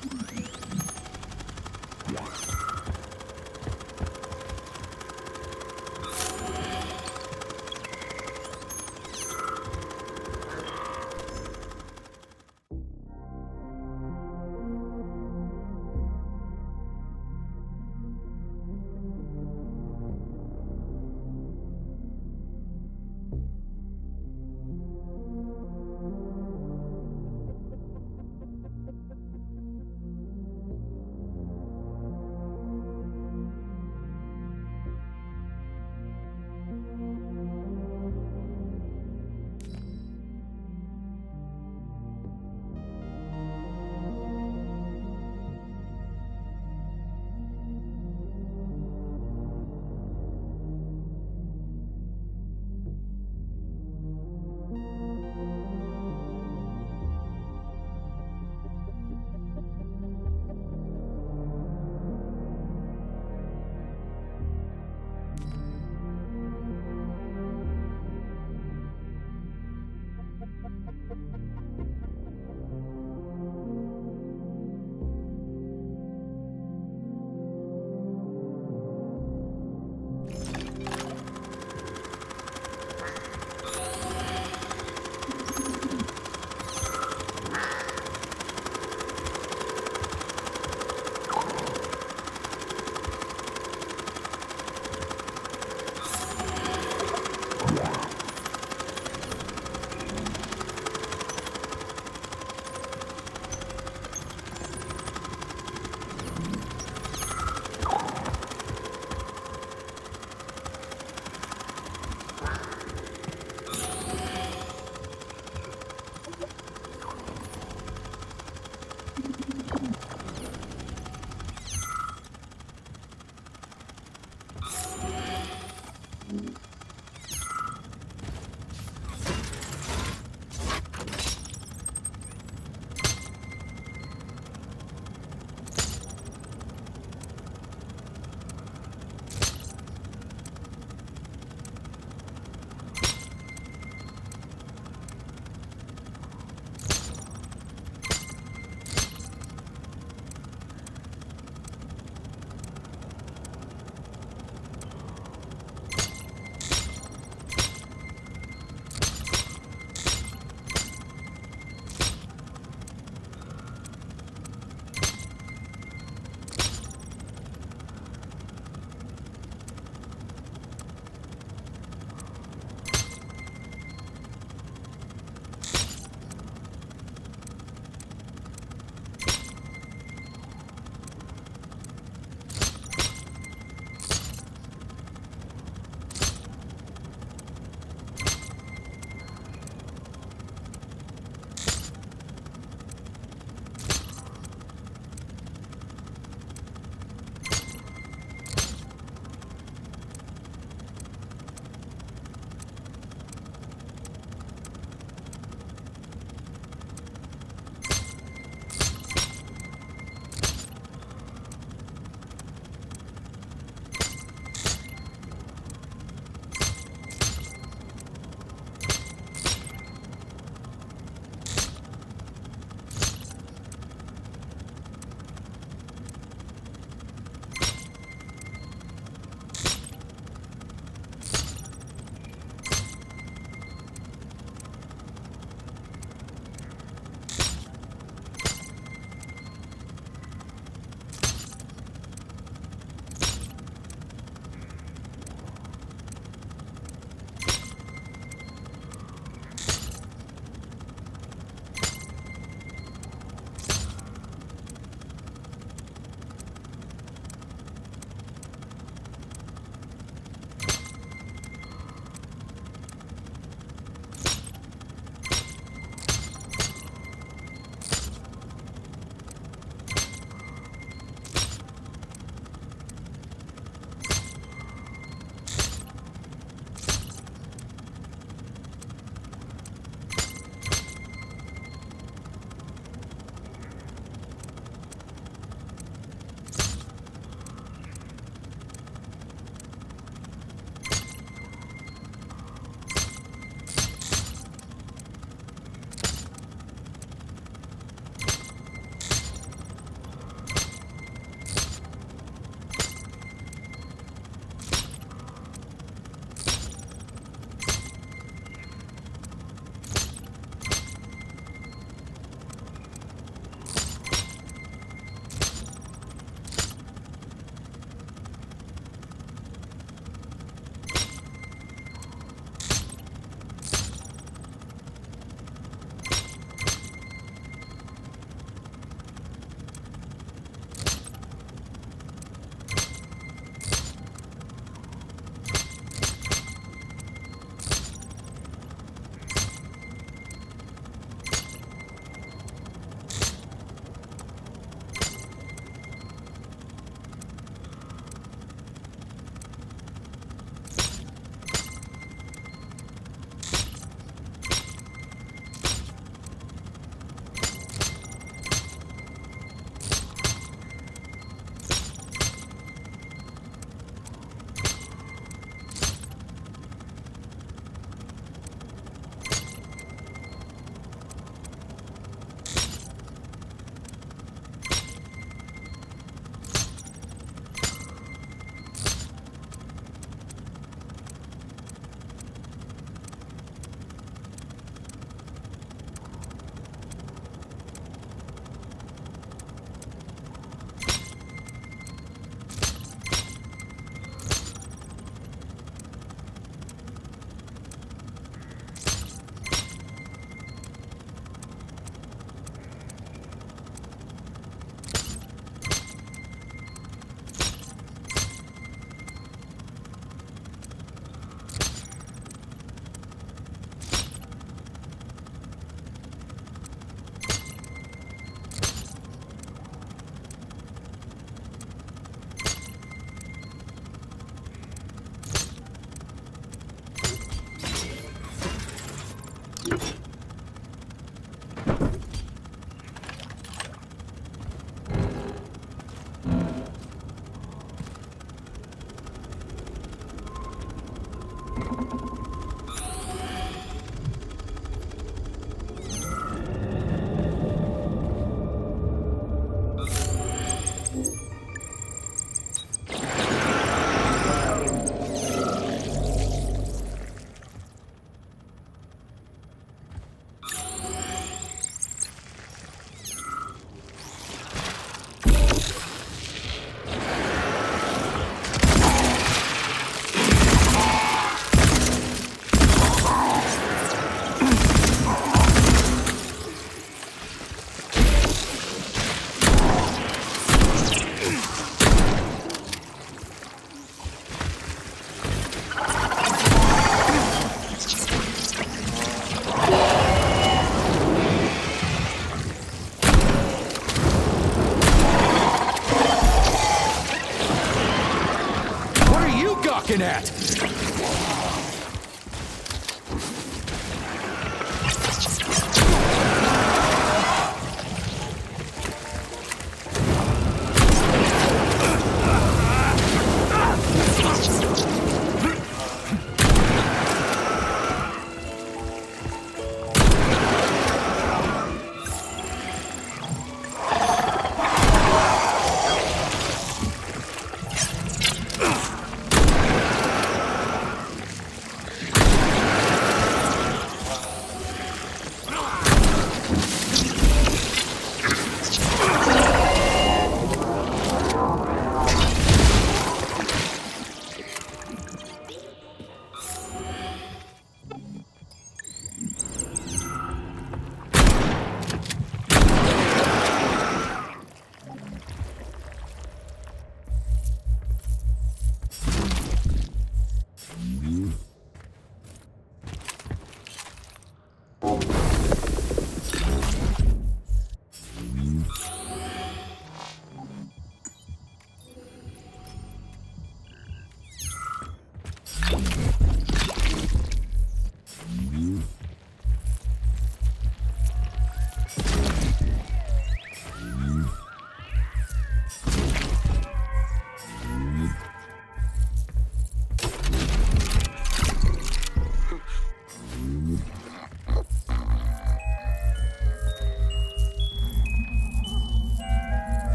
At?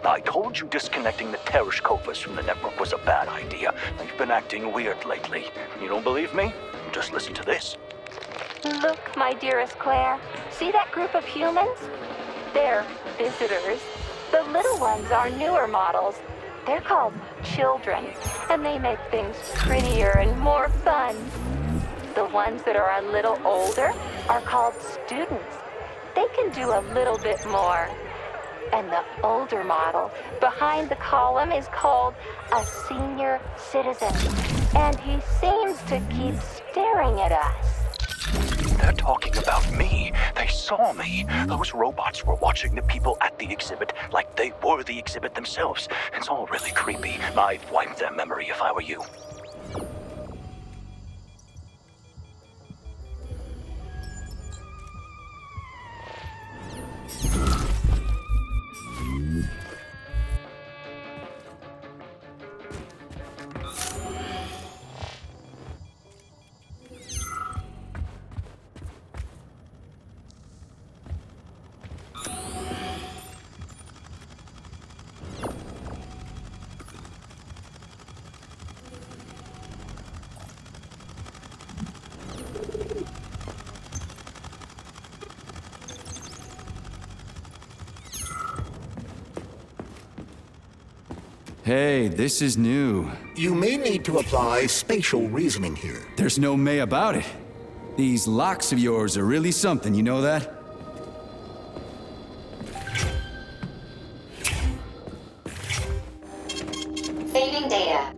I told you disconnecting the Tereshkovas from the network was a bad idea. You've been acting weird lately. You don't believe me? Just listen to this. Look, my dearest Claire. See that group of humans? They're visitors. The little ones are newer models. They're called children, and they make things prettier and more fun. The ones that are a little older are called students. They can do a little bit more. And the older model behind the column is called a senior citizen. And he seems to keep staring at us. They're talking about me. They saw me. Those robots were watching the people at the exhibit like they were the exhibit themselves. It's all really creepy. I'd wipe their memory if I were you. Hey, this is new. You may need to apply spatial reasoning here. There's no may about it. These locks of yours are really something, you know that? Saving data.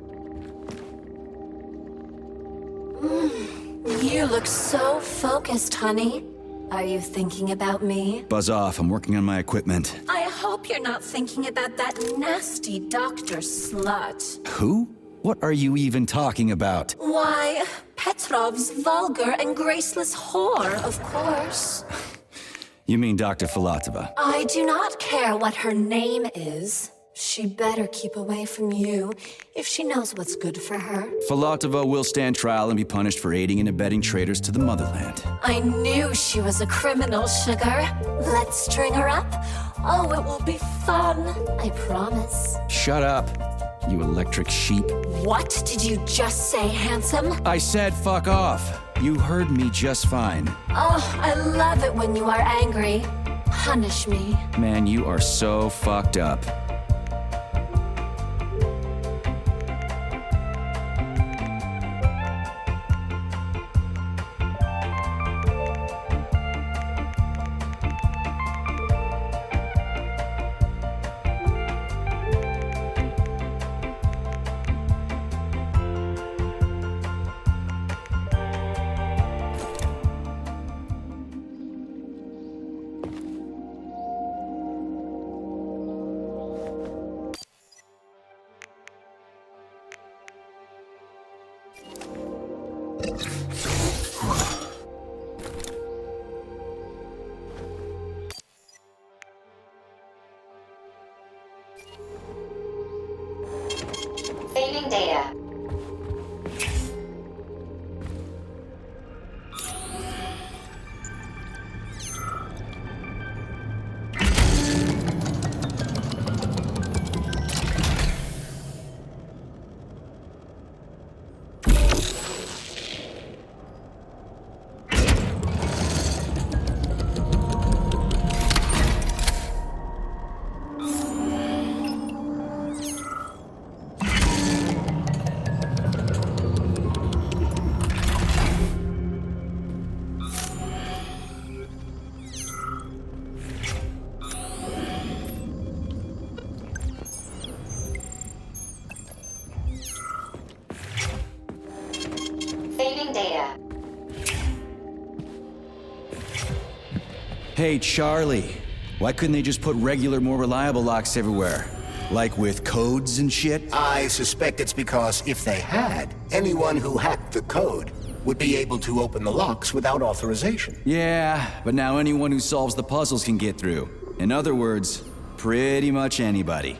You look so focused, honey. Are you thinking about me? Buzz off, I'm working on my equipment. I hope you're not thinking about that nasty doctor slut. Who? What are you even talking about? Why, Petrov's vulgar and graceless whore, of course. You mean Dr. Filatova? I do not care what her name is. She better keep away from you if she knows what's good for her. Filatova will stand trial and be punished for aiding and abetting traitors to the motherland. I knew she was a criminal, sugar. Let's string her up. Oh, it will be fun, I promise. Shut up, you electric sheep. What did you just say, handsome? I said fuck off. You heard me just fine. Oh, I love it when you are angry. Punish me. Man, you are so fucked up. Saving data. Saving data. Hey, Charlie. Why couldn't they just put regular, more reliable locks everywhere? Like with codes and shit? I suspect it's because if they had, anyone who hacked the code would be able to open the locks without authorization. Yeah, but now anyone who solves the puzzles can get through. In other words, pretty much anybody.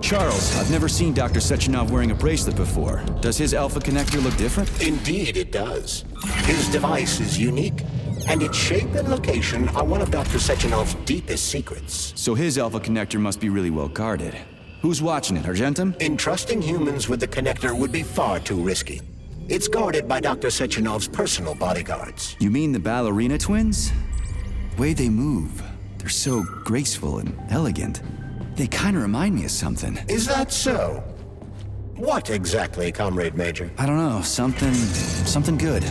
Charles, I've never seen Dr. Sechenov wearing a bracelet before. Does his Alpha connector look different? Indeed it does. His device is unique, and its shape and location are one of Dr. Sechenov's deepest secrets. So his Alpha connector must be really well guarded. Who's watching it, Argentum? Entrusting humans with the connector would be far too risky. It's guarded by Dr. Sechenov's personal bodyguards. You mean the ballerina twins? Way they move. They're so graceful and elegant. They kind of remind me of something. Is that so? What exactly, Comrade Major? I don't know, something good.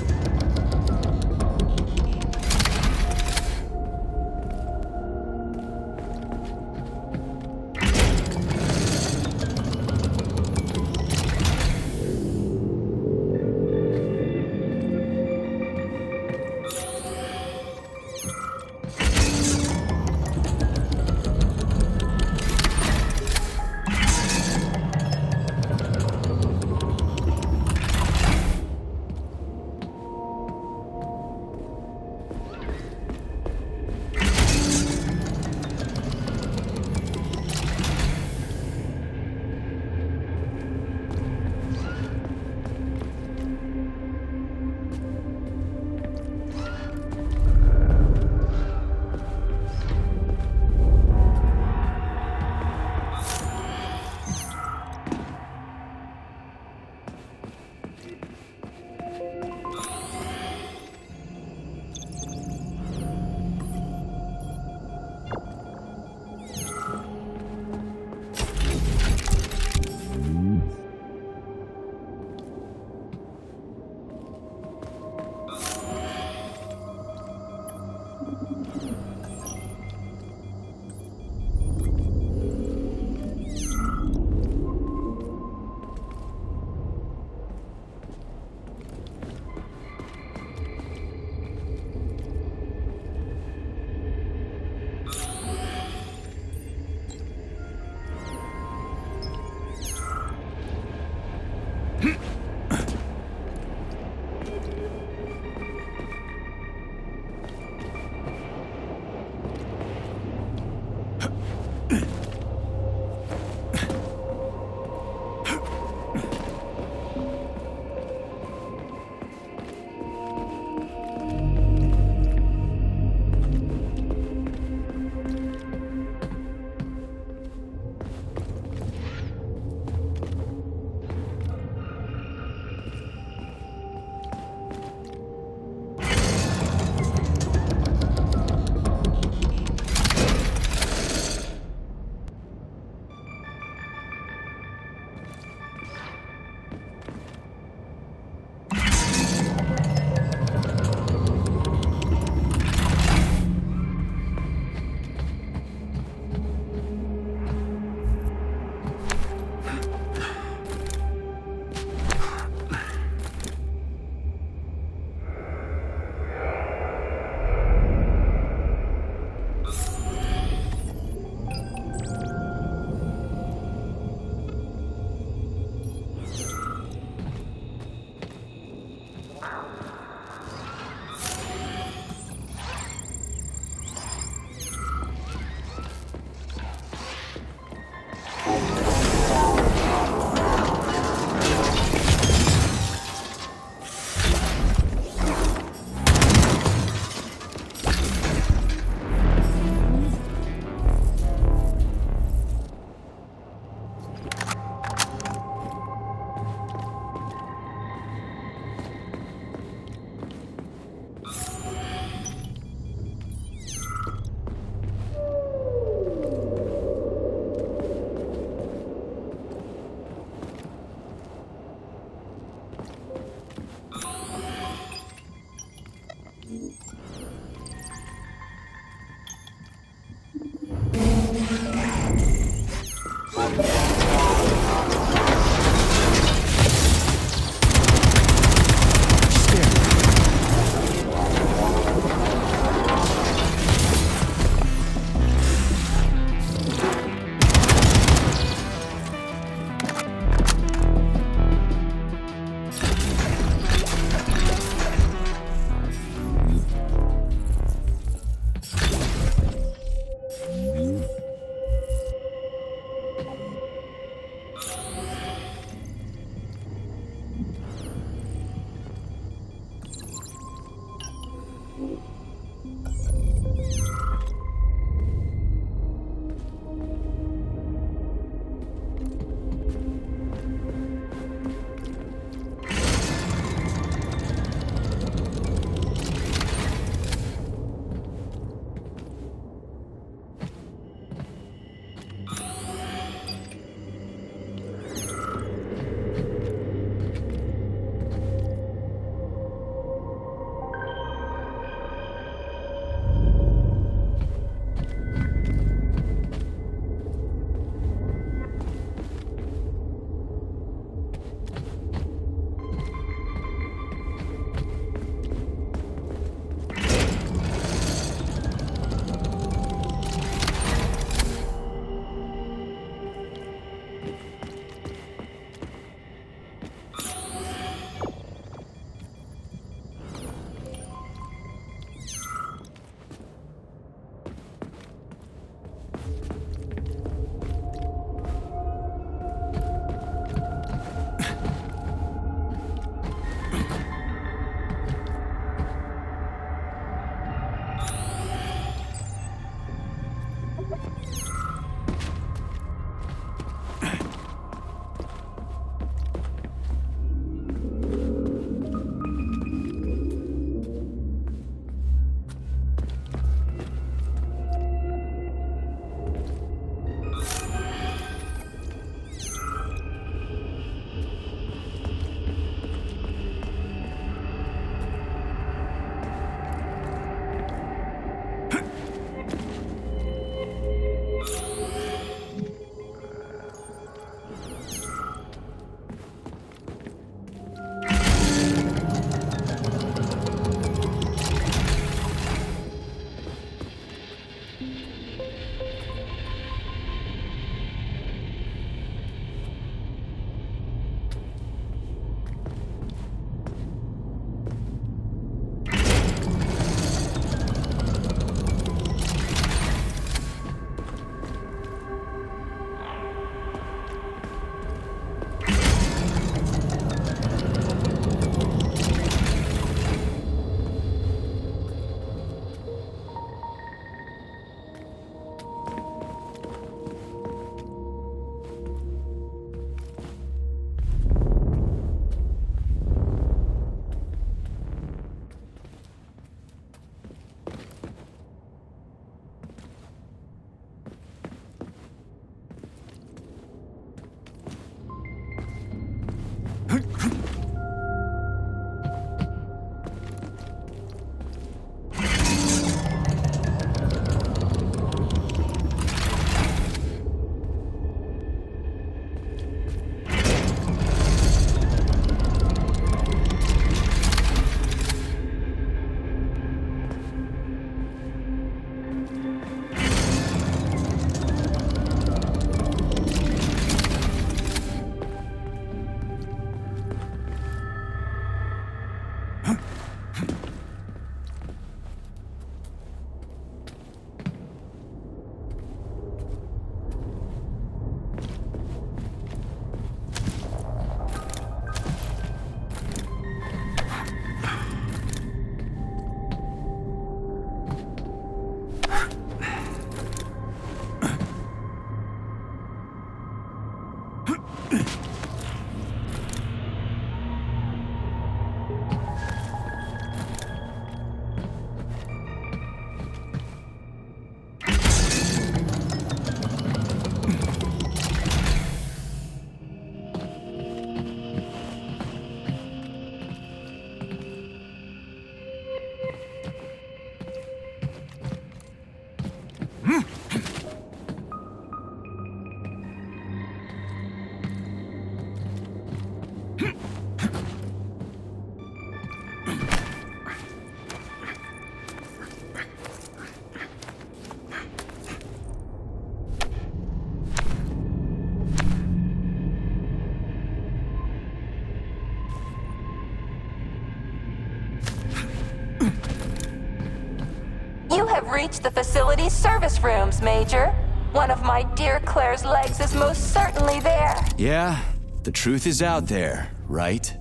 You have reached the facility's service rooms, Major. One of my dear Claire's legs is most certainly there. Yeah, the truth is out there, right?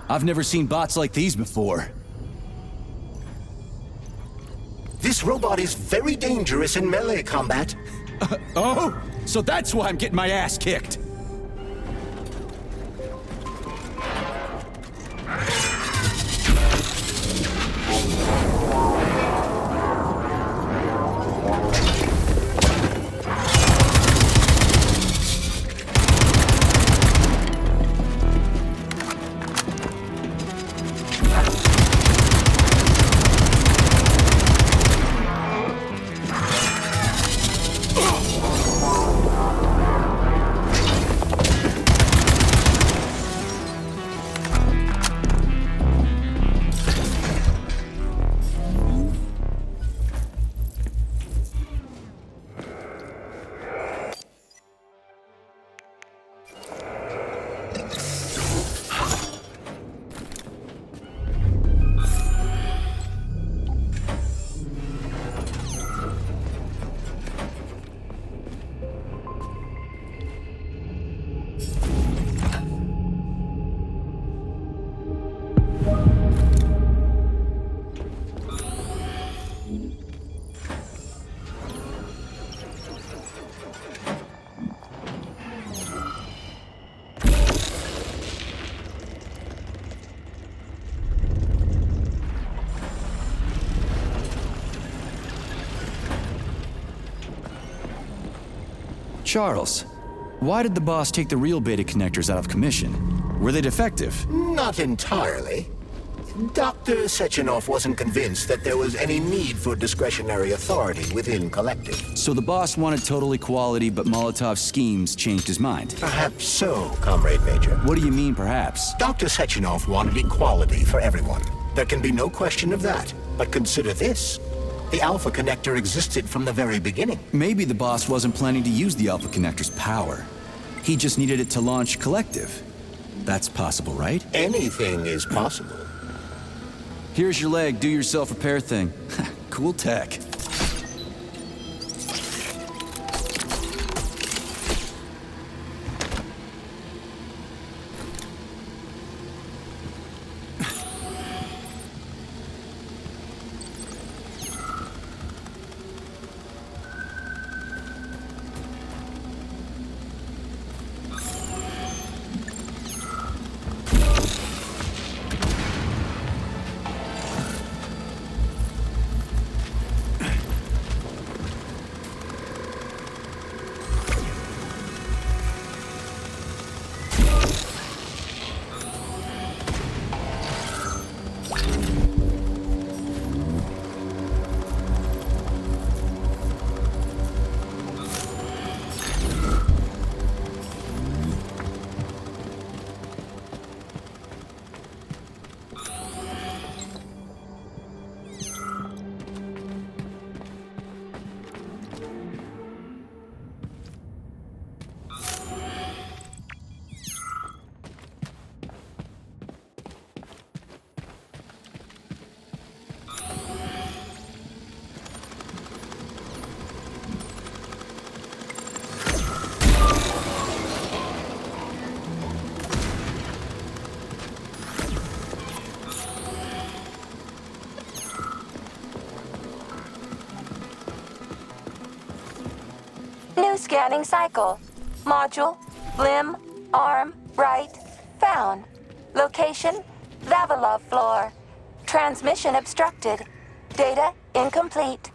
I've never seen bots like these before. This robot is very dangerous in melee combat. Oh, so that's why I'm getting my ass kicked. Charles, why did the boss take the real beta connectors out of commission? Were they defective? Not entirely. Dr. Sechenov wasn't convinced that there was any need for discretionary authority within Collective. So the boss wanted total equality, but Molotov's schemes changed his mind. Perhaps so, Comrade Major. What do you mean, perhaps? Dr. Sechenov wanted equality for everyone. There can be no question of that. But consider this. The Alpha Connector existed from the very beginning. Maybe the boss wasn't planning to use the Alpha Connector's power. He just needed it to launch Collective. That's possible, right? Anything is possible. Here's your leg, do-yourself repair thing. Cool tech. New scanning cycle. Module, limb, arm, right, found. Location, Vavilov floor. Transmission obstructed. Data incomplete.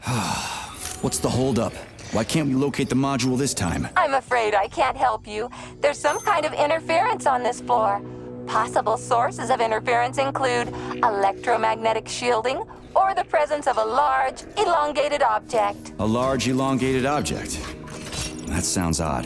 What's the holdup? Why can't we locate the module this time? I'm afraid I can't help you. There's some kind of interference on this floor. Possible sources of interference include electromagnetic shielding or the presence of a large, elongated object. A large, elongated object. That sounds odd.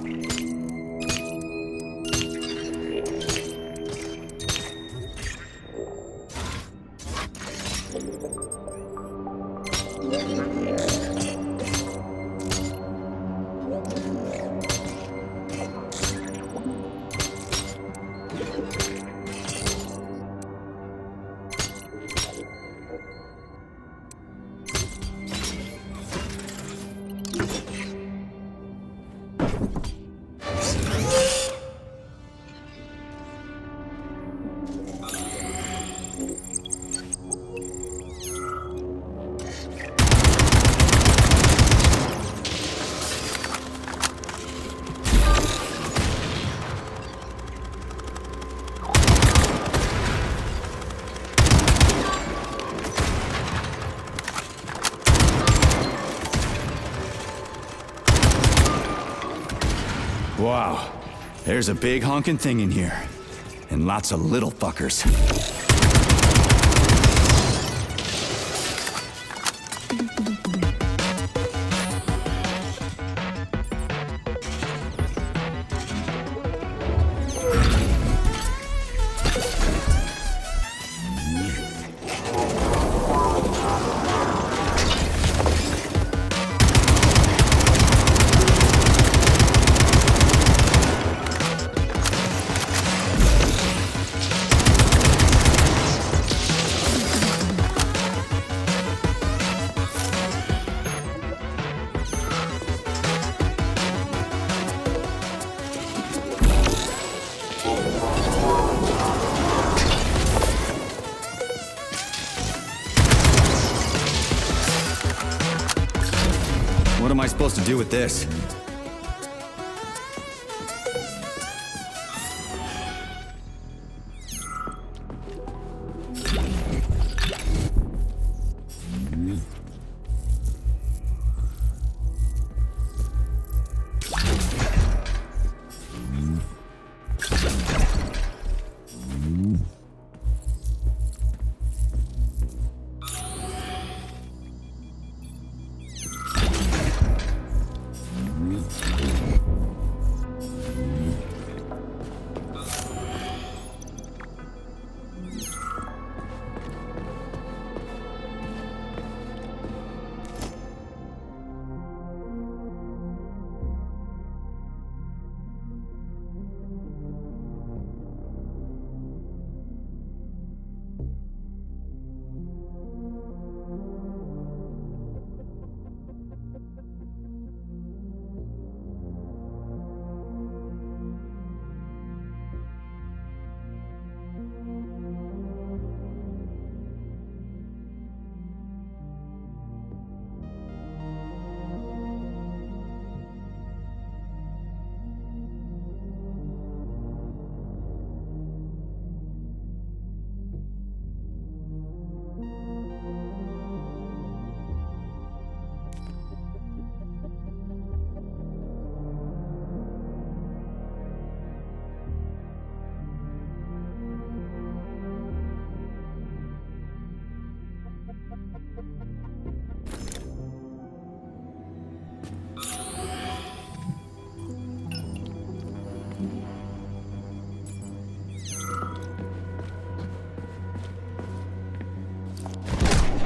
Wow, there's a big honking thing in here. And lots of little fuckers. What am I supposed to do with this?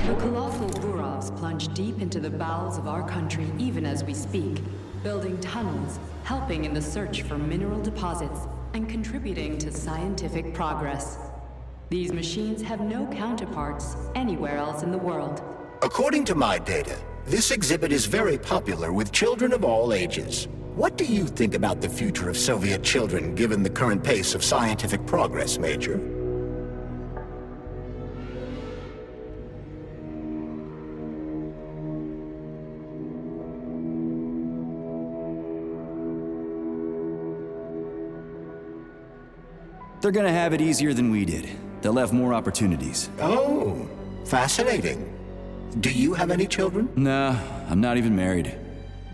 The colossal Burovs plunge deep into the bowels of our country even as we speak, building tunnels, helping in the search for mineral deposits, and contributing to scientific progress. These machines have no counterparts anywhere else in the world. According to my data, this exhibit is very popular with children of all ages. What do you think about the future of Soviet children given the current pace of scientific progress, Major? They're gonna have it easier than we did. They'll have more opportunities. Oh, fascinating. Do you have any children? Nah, I'm not even married.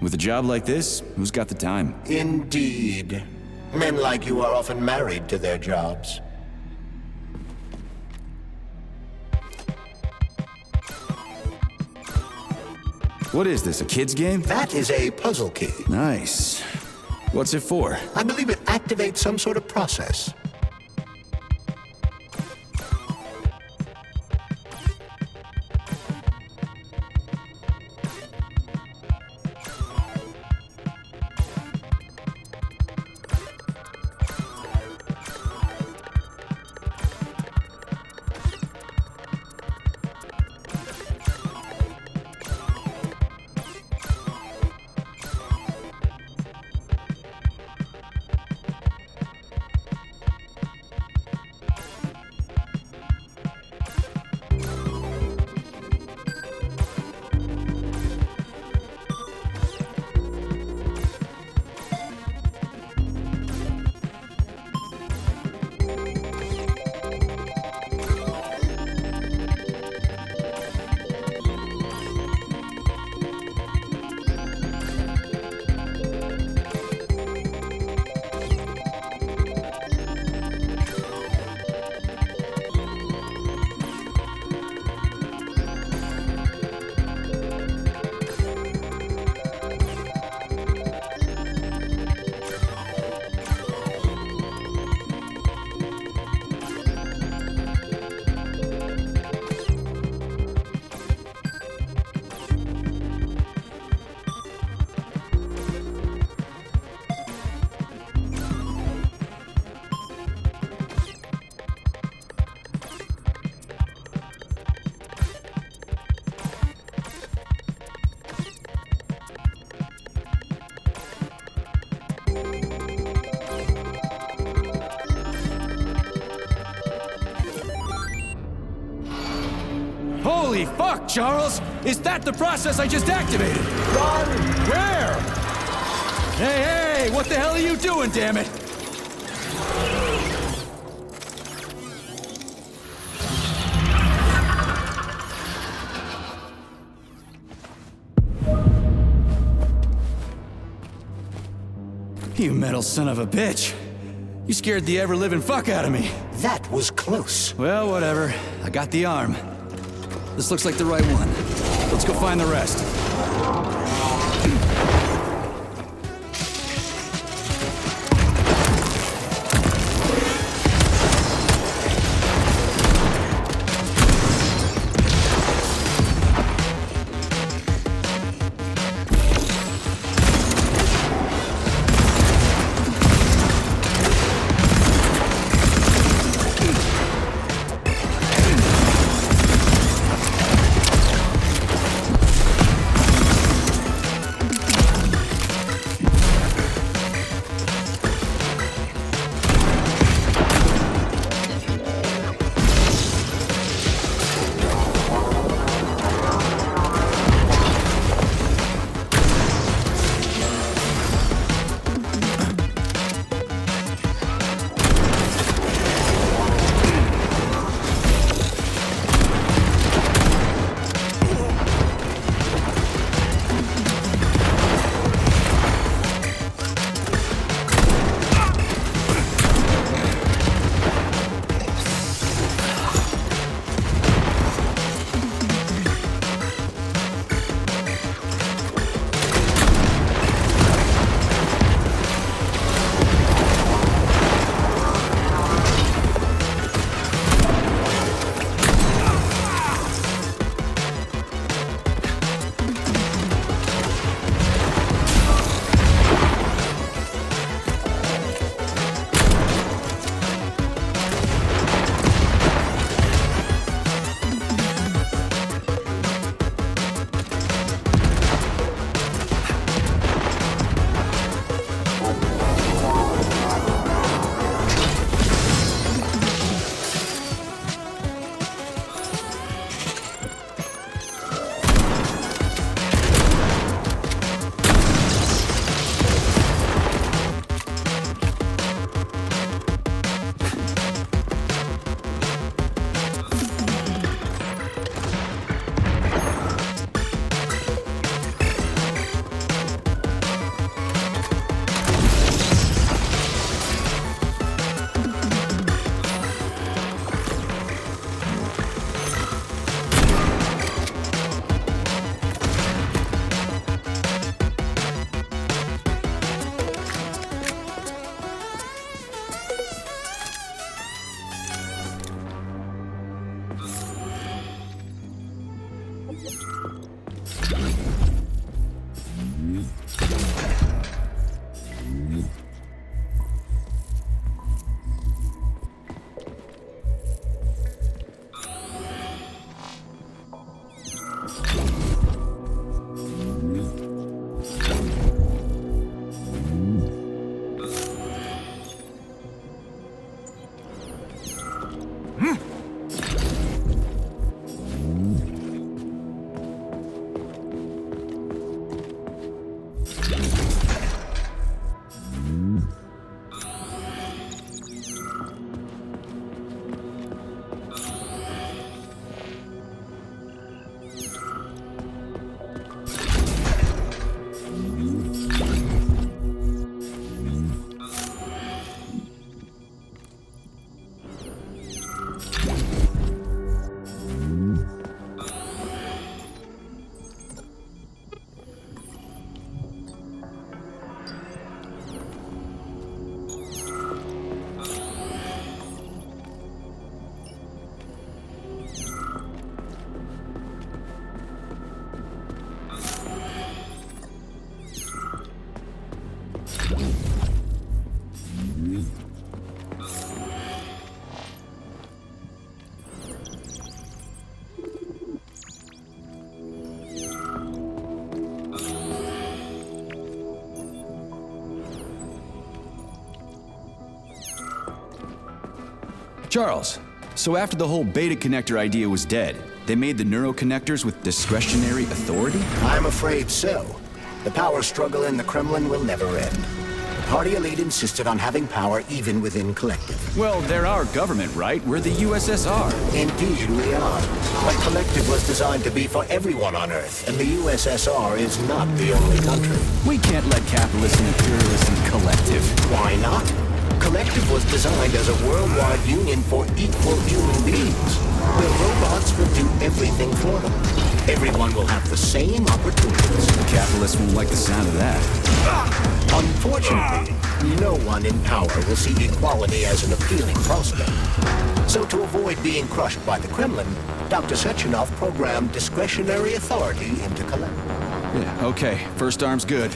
With a job like this, who's got the time? Indeed. Men like you are often married to their jobs. What is this, a kid's game? That is a puzzle key. Nice. What's it for? I believe it activates some sort of process. Holy fuck, Charles! Is that the process I just activated? Run! Where? Hey, hey! What the hell are you doing, damn it? You metal son of a bitch. You scared the ever-living fuck out of me. That was close. Well, whatever. I got the arm. This looks like the right one. Let's go find the rest. Charles, so after the whole beta connector idea was dead, They made the neuroconnectors with discretionary authority? I'm afraid so. The power struggle in the Kremlin will never end. The party elite insisted on having power even within Collective. Well, they're our government, right? We're the USSR. Indeed we are. But Collective was designed to be for everyone on Earth, and the USSR is not the only country. We can't let capitalists and imperialists in Collective. Why not? Collective was designed as a worldwide union for equal human beings, where robots will do everything for them. Everyone will have the same opportunities. Capitalists won't like the sound of that. Unfortunately, no one in power will see equality as an appealing prospect. So to avoid being crushed by the Kremlin, Dr. Sechenov programmed discretionary authority into Collective. Yeah, okay. First arm's good.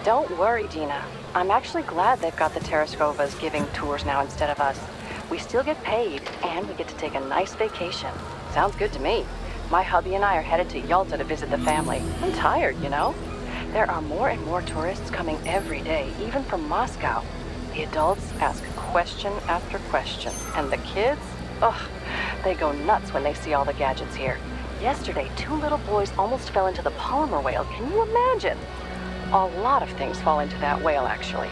Don't worry, Dina. I'm actually glad they've got the Teraskovas giving tours now instead of us. We still get paid, and we get to take a nice vacation. Sounds good to me. My hubby and I are headed to Yalta to visit the family. I'm tired, you know? There are more and more tourists coming every day, even from Moscow. The adults ask question after question, and the kids, they go nuts when they see all the gadgets here. Yesterday, 2 little boys almost fell into the polymer whale. Can you imagine? A lot of things fall into that whale, actually.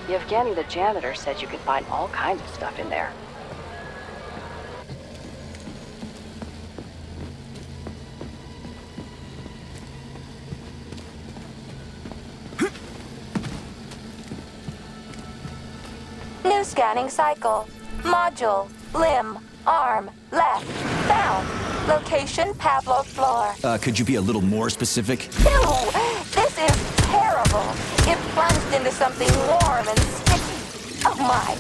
Yevgeny, the janitor, said you could find all kinds of stuff in there. New scanning cycle. Module. Limb. Arm, left, found. Location, Pavlov floor. Could you be a little more specific? Ew! This is terrible. It plunged into something warm and sticky. Oh my,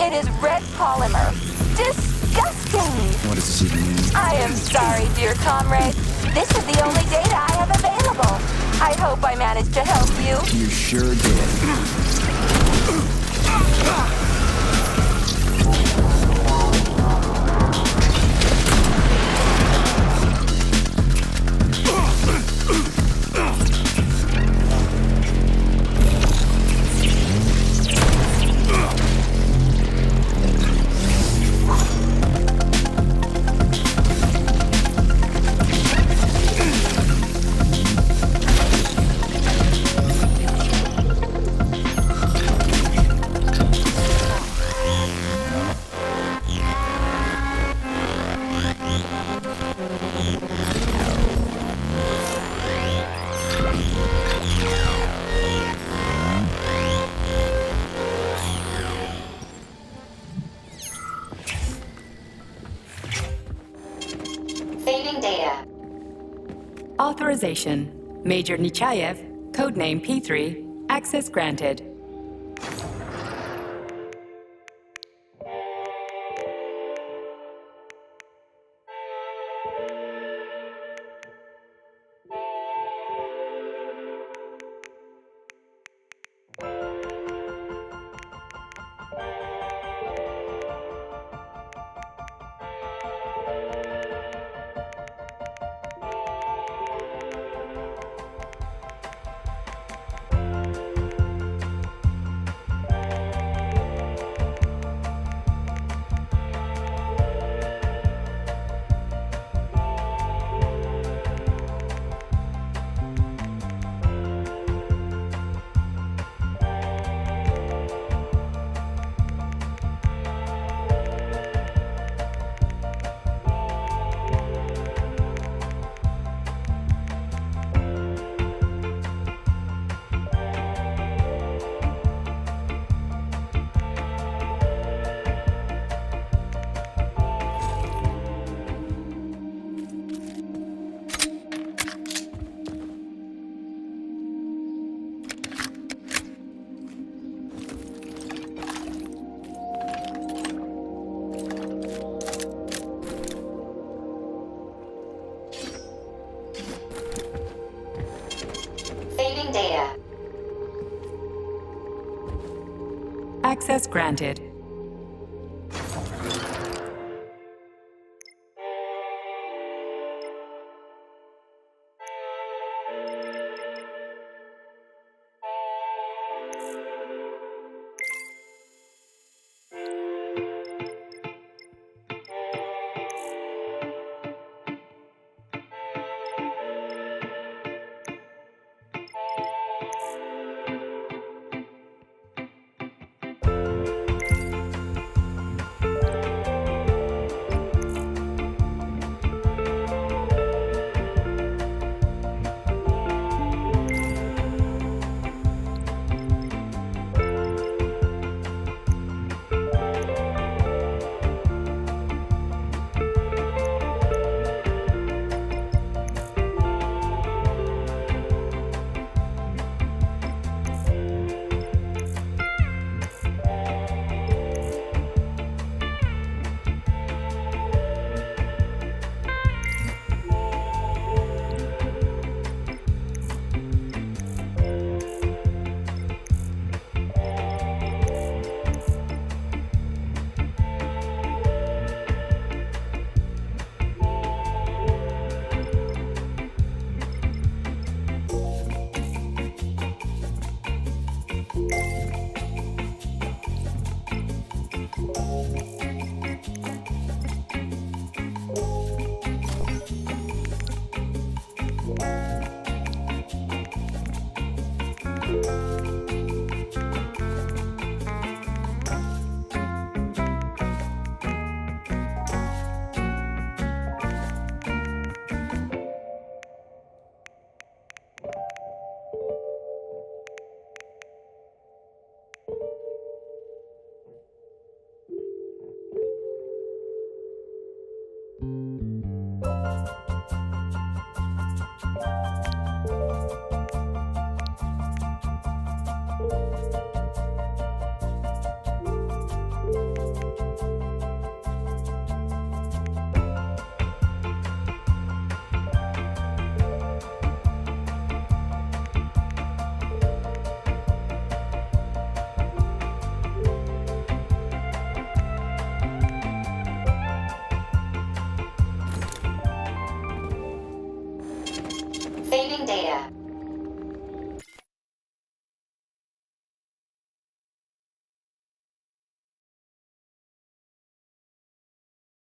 it is red polymer. Disgusting! What does this even mean? I am sorry, dear comrade. This is the only data I have available. I hope I managed to help you. You sure did. Saving data. Authorization. Major Nechayev, codename P3, access granted. Saving data. Access granted. Data.